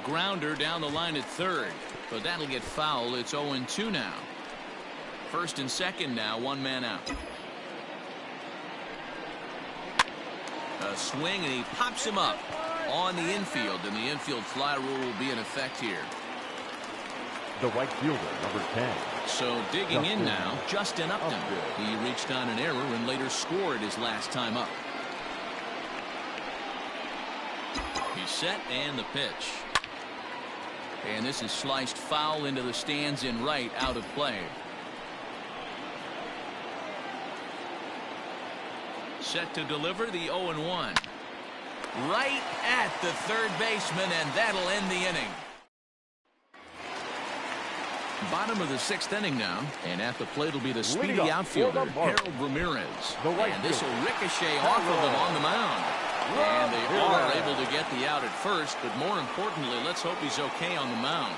Grounder down the line at third, but that'll get foul. It's 0-2 now. First and second now, 1 man out. A swing, and he pops him up on the infield, and the infield fly rule will be in effect here. The right fielder, number 10. So digging in now, Justin Upton. He reached on an error and later scored his last time up. He's set, and the pitch. And this is sliced foul into the stands in right, out of play. Set to deliver the 0-1. Right at the third baseman, and that'll end the inning. Bottom of the 6th inning now, and at the plate will be the speedy outfielder, Harold Ramirez. And this will ricochet off of him on the mound. And they are able to get the out at first, but more importantly, let's hope he's okay on the mound.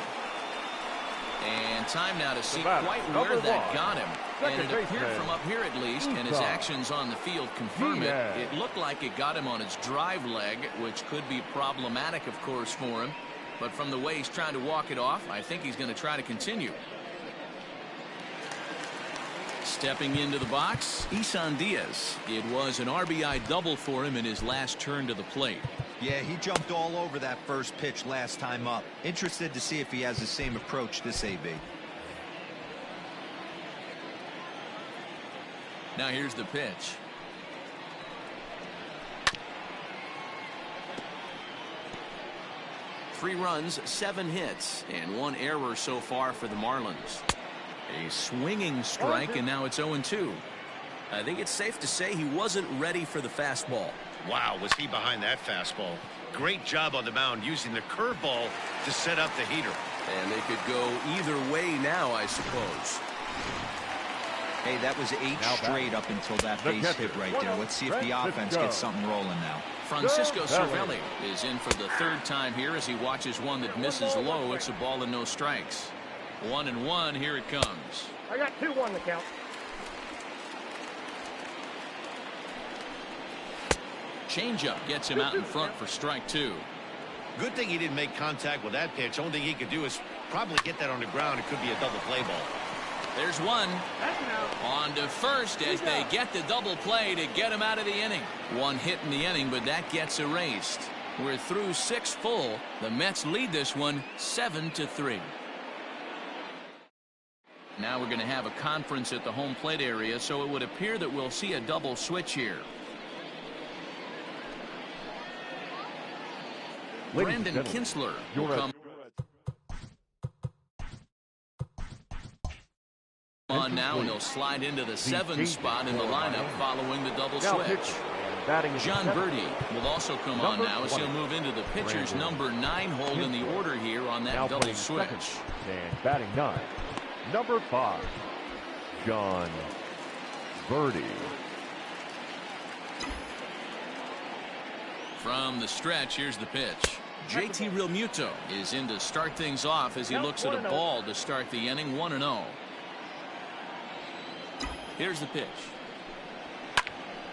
And time now to see quite where that got him. And it appeared from up here at least, and his actions on the field confirm it. It looked like it got him on his drive leg, which could be problematic, of course, for him. But from the way he's trying to walk it off, I think he's going to try to continue. Stepping into the box, Isan Diaz. It was an RBI double for him in his last turn to the plate. Yeah, he jumped all over that first pitch last time up. Interested to see if he has the same approach this AB. Now here's the pitch. Three runs, 7 hits, and 1 error so far for the Marlins. A swinging strike, and now it's 0-2. I think it's safe to say he wasn't ready for the fastball. Wow, was he behind that fastball. Great job on the mound using the curveball to set up the heater. And they could go either way now, I suppose. Hey, that was 8 straight up until that base hit right there. Let's see if the offense gets something rolling now. Francisco Cervelli is in for the 3rd time here as he watches one that misses low. It's a ball and no strikes. 1-1. Here it comes. I got 2-1 to count. Changeup gets him out in front for strike 2. Good thing he didn't make contact with that pitch. Only thing he could do is probably get that on the ground. It could be a double play ball. There's one. On to first as they get the double play to get him out of the inning. 1 hit in the inning, but that gets erased. We're through 6 full. The Mets lead this one 7-3. Now we're going to have a conference at the home plate area, so it would appear that we'll see a double switch here. Brandon Kinsler will come on now, and he'll slide into the 7th spot in the lineup following the double switch. John Birdie will also come on now as he'll move into the pitcher's number 9 hold in the order here on that double switch. And batting 9, number 5, John Birdie. From the stretch, here's the pitch. JT Realmuto is in to start things off as he looks at a ball to start the inning. 1-0. Here's the pitch.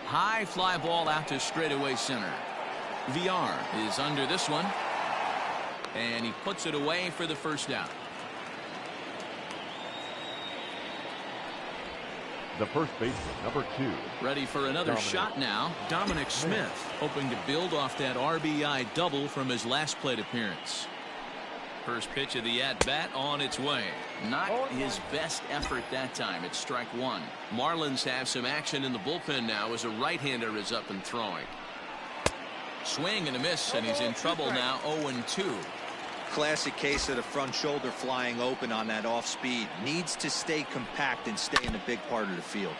High fly ball out to straightaway center. VR is under this one, and he puts it away for the first down. The first baseman, number 2. Ready for another shot now. Dominic Smith hoping to build off that RBI double from his last plate appearance. First pitch of the at-bat on its way. Not his best effort that time. It's strike 1. Marlins have some action in the bullpen now as a right-hander is up and throwing. Swing and a miss, and he's in trouble now. 0-2. Classic case of the front shoulder flying open on that off speed. Needs to stay compact and stay in the big part of the field.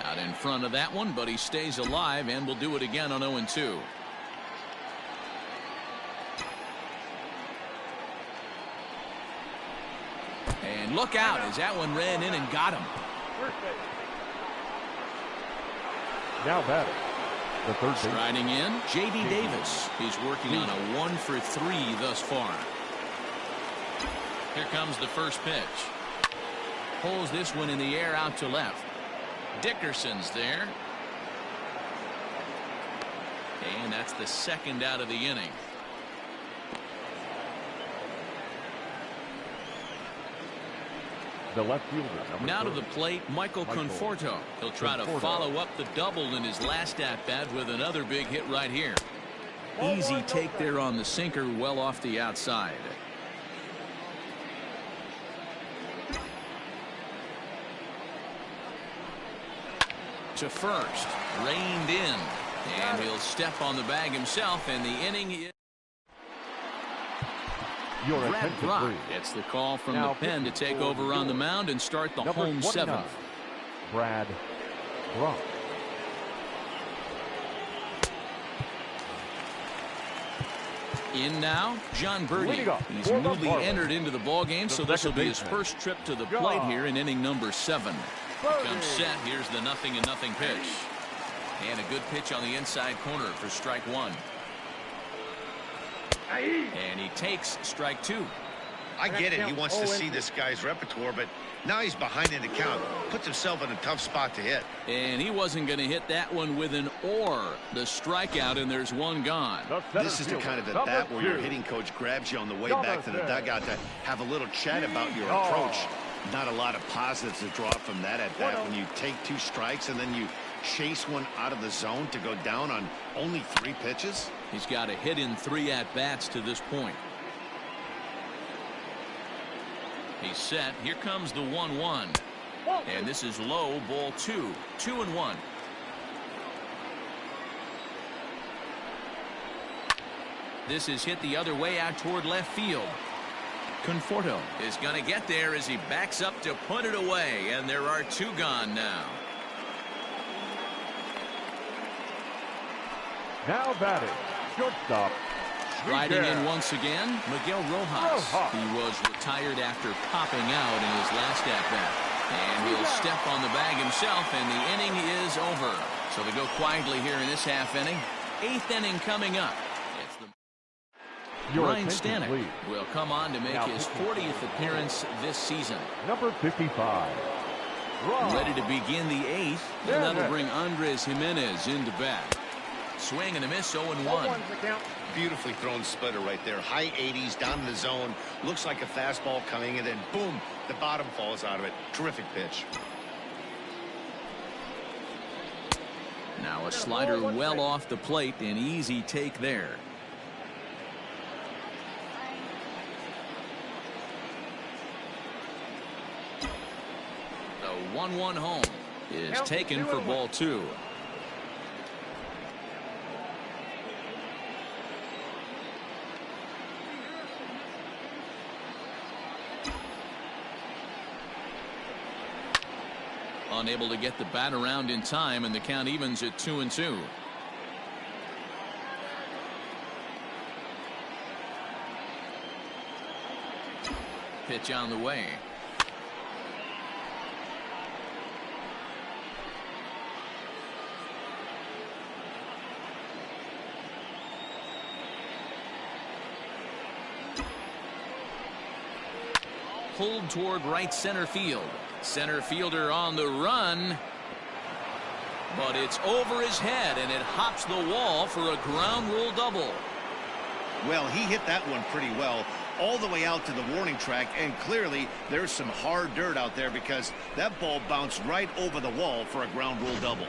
Out in front of that one, but he stays alive and will do it again on 0-2. And look out as that one ran in and got him. Now batting, the third baseman. Striding in, J.D. Davis. He's working on a 1 for 3 thus far. Here comes the first pitch. Pulls this one in the air out to left. Dickerson's there. And that's the second out of the inning. The left fielder. Now to the plate, Michael Conforto. He'll try to follow up the double in his last at-bat with another big hit right here. Easy take there on the sinker, well off the outside. To first, reined in, and he'll step on the bag himself, and the inning is... Brad Brock gets the call from the pen to take over on the mound and start the home seventh. Brad Brock. In now, John Birdie. He's newly entered into the ballgame, so this will be his first trip to the plate here in inning number 7. Comes set. Here's the 0-0 pitch. And a good pitch on the inside corner for strike 1. And he takes strike 2. I get it. He wants to see this guy's repertoire, but now he's behind in the count. Puts himself in a tough spot to hit. And he wasn't going to hit that one with an or. The strikeout, and there's one gone. This is the kind of at bat where your hitting coach grabs you on the way back to the dugout to have a little chat about your approach. Not a lot of positives to draw from that at bat when you take 2 strikes and then you chase one out of the zone to go down on only 3 pitches. He's got a hit in 3 at-bats to this point. He's set. Here comes the 1-1. And this is low, ball 2. 2-1. This is hit the other way out toward left field. Conforto is going to get there as he backs up to put it away, and there are 2 gone now. Now batting, shortstop. Riding in once again, Miguel Rojas. He was retired after popping out in his last at-bat. And he'll step on the bag himself, and the inning is over. So they go quietly here in this half inning. 8th inning coming up. It's the Ryan Stanek will come on to make his 40th appearance this season. Number 55. Ready to begin the 8th, and that'll bring Andres Jimenez into bat. Swing and a miss, 0-1. Beautifully thrown splitter right there. High 80s down in the zone. Looks like a fastball coming, and then boom, the bottom falls out of it. Terrific pitch. Now a slider well off the plate, an easy take there. The 1-1 home is taken for ball 2. Unable to get the bat around in time, and the count evens at 2-2. Pitch on the way. Pulled toward right center field. Center fielder on the run, but it's over his head, and it hops the wall for a ground rule double. Well, he hit that one pretty well all the way out to the warning track, and clearly there's some hard dirt out there because that ball bounced right over the wall for a ground rule double.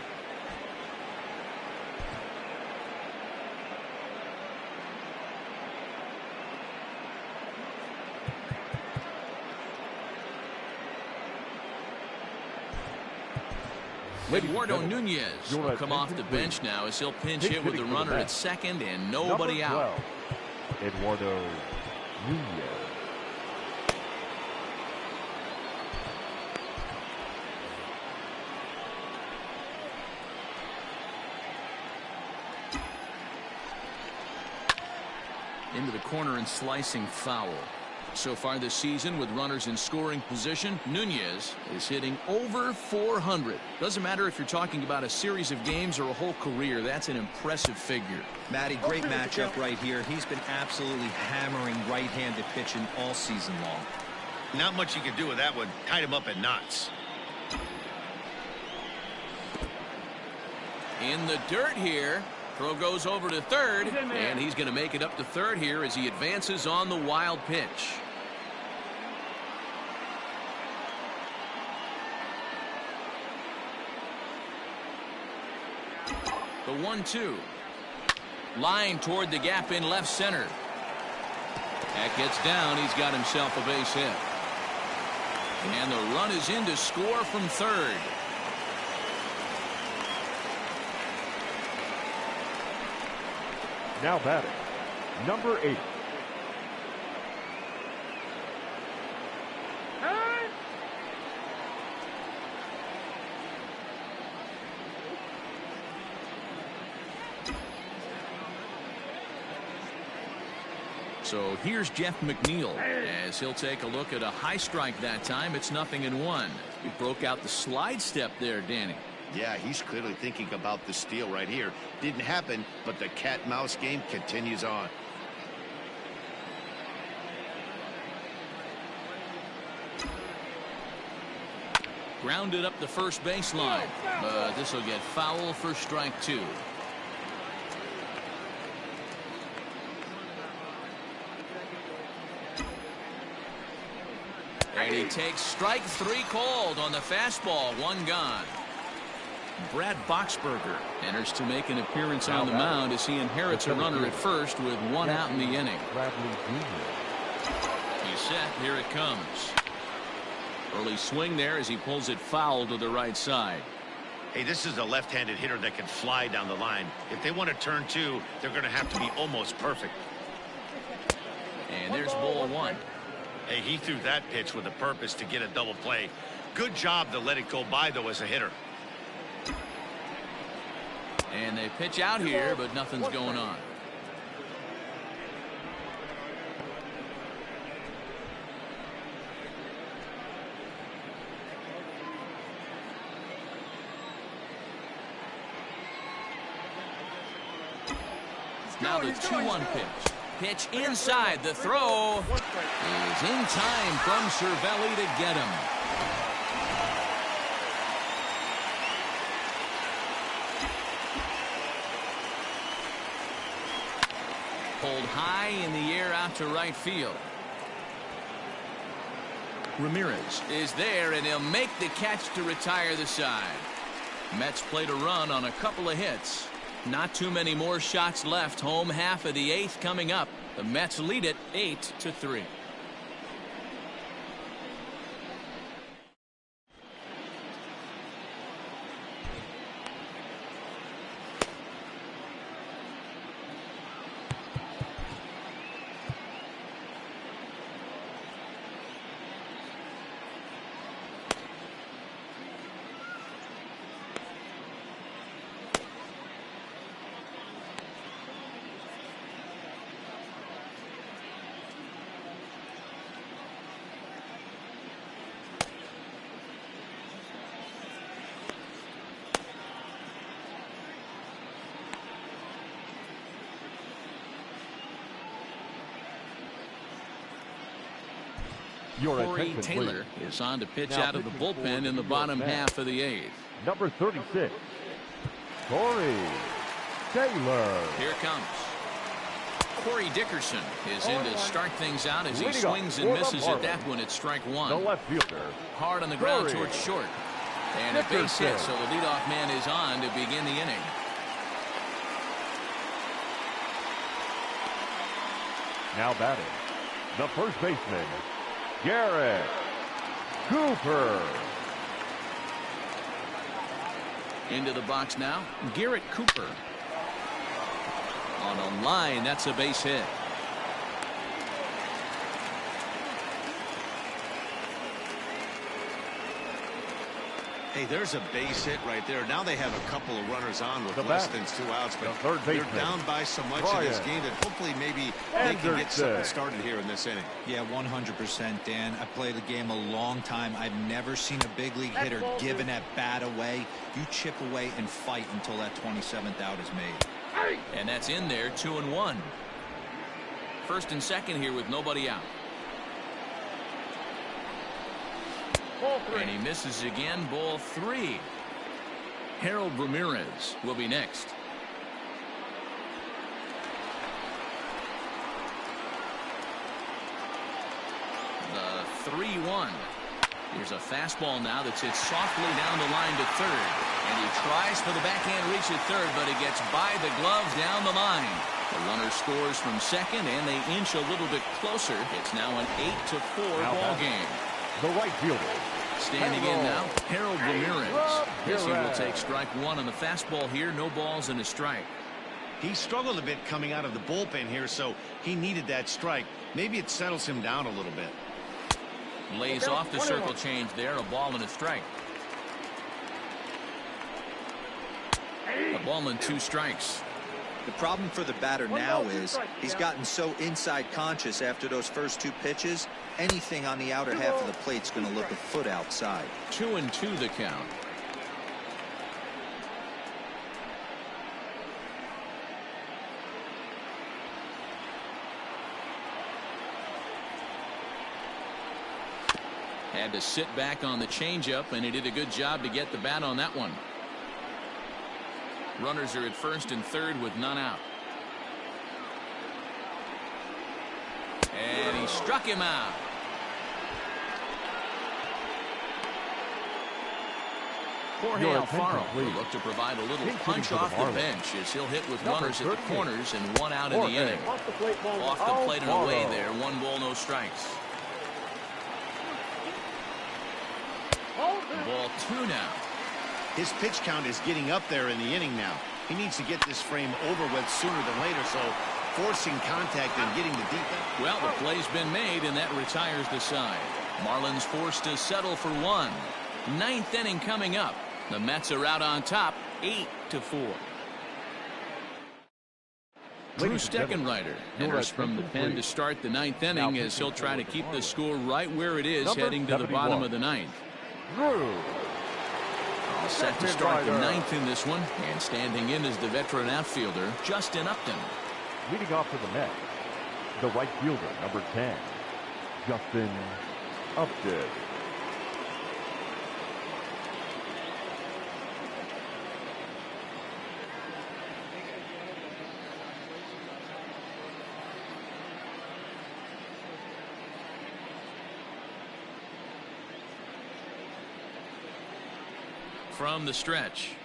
Eduardo Nunez will come off the bench now as he'll pinch hit with the runner at second and nobody out. Eduardo Nunez. Into the corner and slicing foul. So far this season, with runners in scoring position, Nunez is hitting over 400. Doesn't matter if you're talking about a series of games or a whole career. That's an impressive figure. Matty, great matchup right here. He's been absolutely hammering right-handed pitching all season long. Not much you can do with that one. Tied him up in knots. In the dirt here. Throw goes over to third, and he's going to make it up to third here as he advances on the wild pitch. The 1-2. Line toward the gap in left center. That gets down. He's got himself a base hit. And the run is in to score from third. Now batting, number 8. So here's Jeff McNeil as he'll take a look at a high strike that time. It's 0-1. He broke out the slide step there, Danny. Yeah, he's clearly thinking about the steal right here. Didn't happen, but the cat-mouse game continues on. Grounded up the first baseline, but this will get foul for strike 2. And he takes strike 3 called on the fastball. 1 gone. Brad Boxberger enters to make an appearance on the mound as he inherits a runner at first with 1 out in the inning. He's set. Here it comes. Early swing there as he pulls it foul to the right side. Hey, this is a left-handed hitter that can fly down the line. If they want to turn 2, they're going to have to be almost perfect. And there's ball 1. Hey, he threw that pitch with a purpose to get a double play. Good job to let it go by, though, as a hitter. And they pitch out here, but nothing's going on. Now the 2-1 pitch. Pitch inside. The throw is in time from Cervelli to get him. Pulled high in the air out to right field. Ramirez is there, and he'll make the catch to retire the side. Mets played a run on a couple of hits. Not too many more shots left. Home half of the 8th coming up. The Mets lead it 8-3. Corey Taylor is on to pitch out of the bullpen in the bottom half of the 8th. Number 36, Corey Taylor. Here comes Corey Dickerson is in to start things out as he swings and misses at that one. It's strike 1. The left fielder. Hard on the ground towards short. And a base hit, so the leadoff man is on to begin the inning. Now batting, the first baseman, Garrett Cooper. Into the box now, Garrett Cooper. On a line, that's a base hit. Hey, there's a base hit right there. Now they have a couple of runners on with less than 2 outs, but they're down by so much in this game that hopefully maybe they can get something started here in this inning. Yeah, 100%, Dan. I played the game a long time. I've never seen a big league hitter give an at-bat away. You chip away and fight until that 27th out is made. And that's in there, 2-1. First and second here with nobody out. And he misses again. Ball 3. Harold Ramirez will be next. The 3-1. Here's a fastball now that's hit softly down the line to third. And he tries for the backhand reach at third, but it gets by the gloves down the line. The runner scores from second, and they inch a little bit closer. It's now an 8-4 ball game. The right fielder. Standing in now, Harold Ramirez. Yes, he will take strike 1 on the fastball here. No balls and a strike. He struggled a bit coming out of the bullpen here, so he needed that strike. Maybe it settles him down a little bit. Lays off the circle change there. A ball and a strike. A ball and 2 strikes. The problem for the batter now is he's gotten so inside conscious after those first 2 pitches. Anything on the outer half of the plate's going to look a foot outside. 2-2 the count. Had to sit back on the changeup, and he did a good job to get the bat on that one. Runners are at first and third with none out. And he struck him out. Jorge Alfaro will look to provide a little punch off the bench as he'll hit with runners at the corners and 1 out in the inning. Off the plate and away there. 1 ball, no strikes. Ball 2 now. His pitch count is getting up there in the inning now. He needs to get this frame over with sooner than later, so forcing contact and getting the defense. Well, the play's been made, and that retires the side. Marlins forced to settle for 1. 9th inning coming up. The Mets are out on top, 8-4. Drew Steckenrider enters from the pen to start the 9th inning as he'll try to keep the score right where it is heading to the bottom of the 9th. All set to start the 9th in this one, and standing in is the veteran outfielder Justin Upton. Leading off for the Mets, the right fielder, number 10, Justin Upton. From the stretch.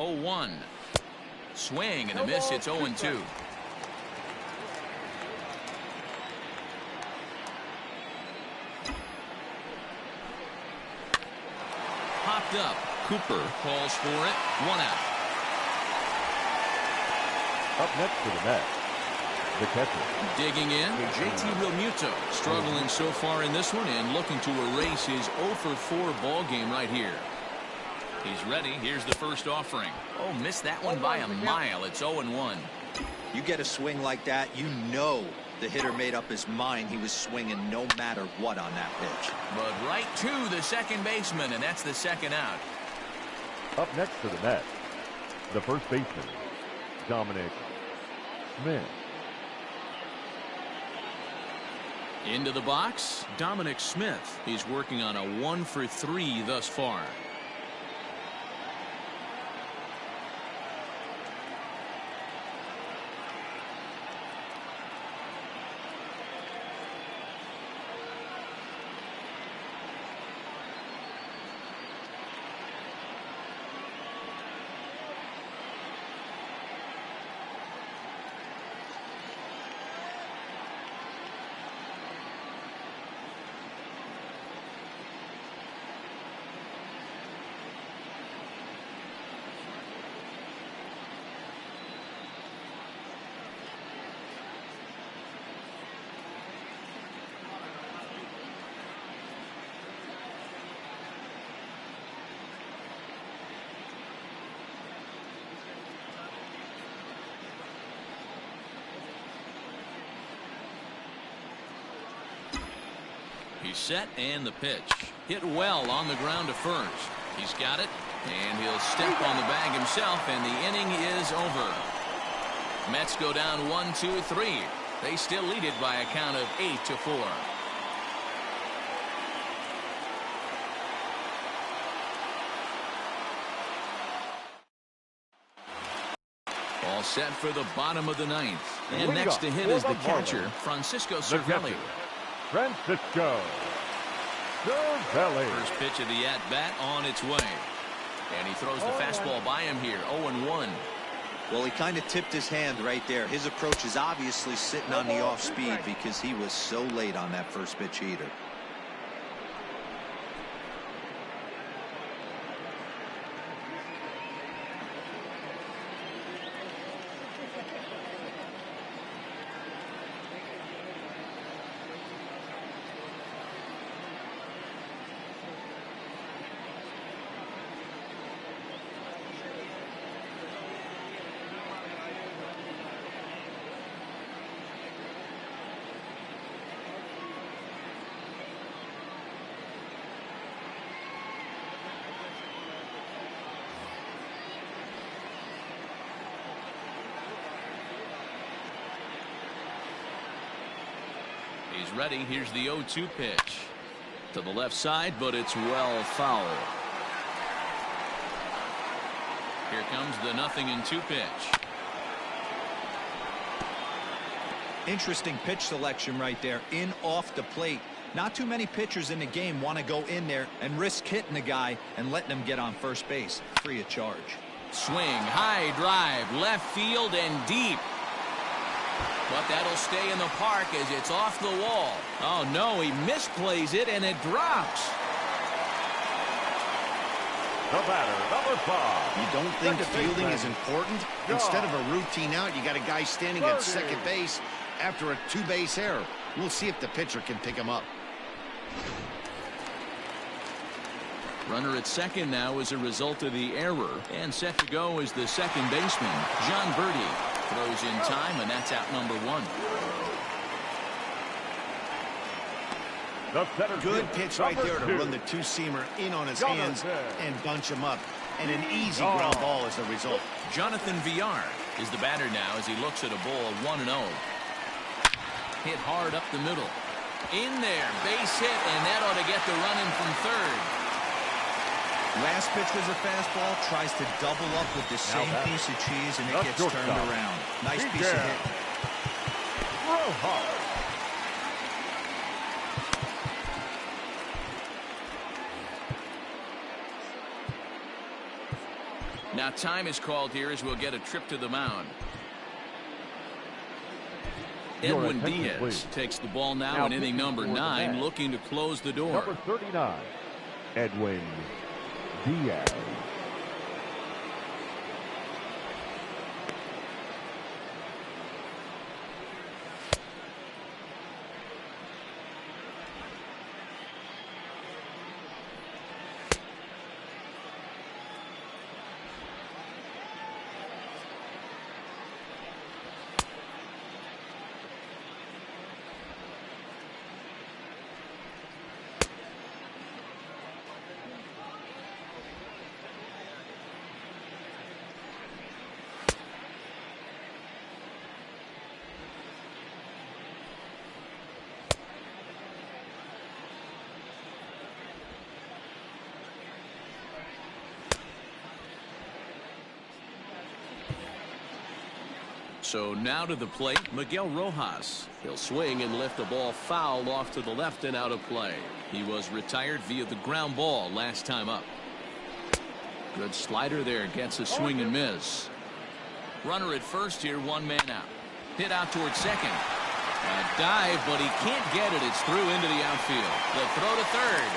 0-1. Swing and a miss. It's 0-2. Popped up. Cooper calls for it. 1 out. Up next to the net, the catcher. Digging in, JT Realmuto, struggling so far in this one and looking to erase his 0-for-4 ball game right here. He's ready. Here's the first offering. Oh, missed that one by a mile. It's 0-1. You get a swing like that, you know the hitter made up his mind he was swinging no matter what on that pitch. But right to the second baseman, and that's the second out. Up next to the net, the first baseman, Dominic Smith. Into the box, Dominic Smith. He's working on a 1-for-3 thus far. He's set, and the pitch. Hit well on the ground to first. He's got it, and he'll step on the bag himself, and the inning is over. Mets go down 1-2-3. They still lead it by a count of 8-4. All set for the bottom of the ninth. And next to him is the catcher, Francisco Cervelli. Francisco Cervelli. First pitch of the at-bat on its way. And he throws the fastball by him here. 0-1. Well, he kind of tipped his hand right there. His approach is obviously sitting on the off speed because he was so late on that first pitch heater. He's ready. Here's the 0-2 pitch. To the left side, but it's well foul. Here comes the 0-2 pitch. Interesting pitch selection right there. In off the plate. Not too many pitchers in the game want to go in there and risk hitting the guy and letting him get on first base free of charge. Swing, high drive, left field and deep. But that'll stay in the park as it's off the wall. Oh, no, he misplays it, and it drops. The batter, number 5. You don't think fielding is important? Instead of a routine out, you got a guy standing at second base after a 2-base error. We'll see if the pitcher can pick him up. Runner at second now as a result of the error. And set to go is the second baseman, John Birdie. Throws in time, and that's out number 1. Good pitch right there to run the two-seamer in on his hands and bunch him up. And an easy ground ball as a result. Jonathan Villar is the batter now as he looks at a ball 1-0. Hit hard up the middle. In there, base hit, and that ought to get the run in from third. Last pitch was a fastball, tries to double up with the same piece of cheese, and it gets turned around. Nice piece of hit. Throw hard. Now time is called here as we'll get a trip to the mound. Edwin Diaz takes the ball now in inning number 9, looking to close the door. Number 39, Edwin Diaz. So now to the plate, Miguel Rojas. He'll swing and lift the ball foul off to the left and out of play. He was retired via the ground ball last time up. Good slider there, gets a swing and miss. Runner at first here, 1 man out. Hit out towards second. A dive, but he can't get it. It's through into the outfield. The throw to third.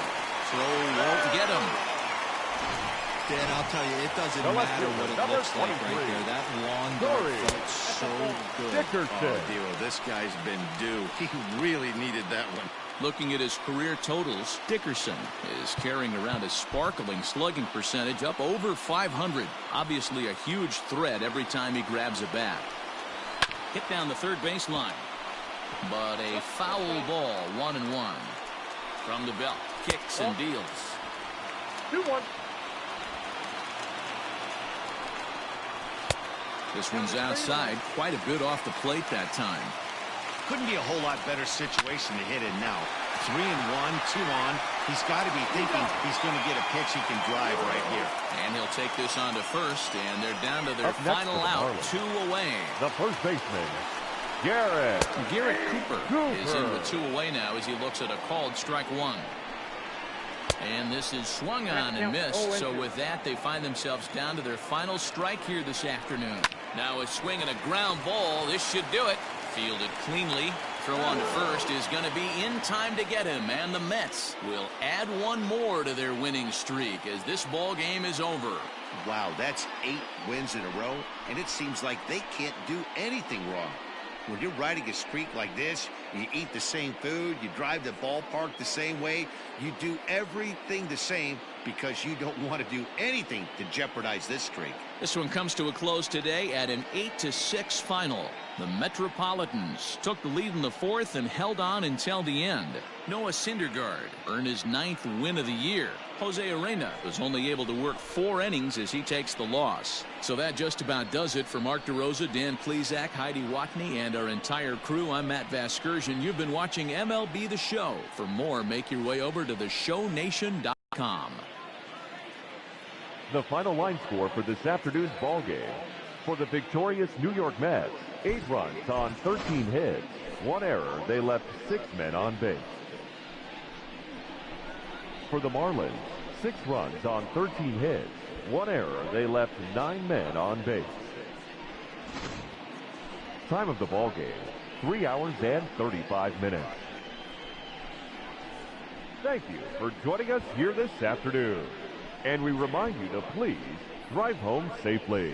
Throw won't get him. Dan, I'll tell you, it doesn't matter what it looks like right there. That long ball felt so good. Oh, Dio, this guy's been due. He really needed that one. Looking at his career totals, Dickerson is carrying around a sparkling slugging percentage up over 500. Obviously a huge threat every time he grabs a bat. Hit down the third baseline. But a foul ball, 1-1. From the belt, kicks and deals. 2-1. This one's outside, quite a bit off the plate that time. Couldn't be a whole lot better situation to hit in now. 3-1, 2 on. He's got to be thinking he's going to get a pitch he can drive right here. And he'll take this on to first, and they're down to their final out, 2 away. The first baseman, Garrett Cooper is in with 2 away now as he looks at a called strike 1. And this is swung on and missed. So with that, they find themselves down to their final strike here this afternoon. Now a swing and a ground ball. This should do it. Fielded cleanly. Throw on to first is going to be in time to get him. And the Mets will add 1 more to their winning streak as this ball game is over. Wow, that's 8 wins in a row, and it seems like they can't do anything wrong. When you're riding a streak like this, you eat the same food, you drive the ballpark the same way, you do everything the same because you don't want to do anything to jeopardize this streak. This one comes to a close today at an 8-6 final. The Metropolitans took the lead in the 4th and held on until the end. Noah Syndergaard earned his 9th win of the year. Jose Arena was only able to work 4 innings as he takes the loss. So that just about does it for Mark DeRosa, Dan Plesac, Heidi Watney, and our entire crew. I'm Matt Vasgersian. You've been watching MLB The Show. For more, make your way over to theshownation.com. The final line score for this afternoon's ball game. For the victorious New York Mets, 8 runs on 13 hits. 1 error. They left 6 men on base. For the Marlins, 6 runs on 13 hits. 1 error. They left 9 men on base. Time of the ball game, 3 hours and 35 minutes. Thank you for joining us here this afternoon. And we remind you to please drive home safely.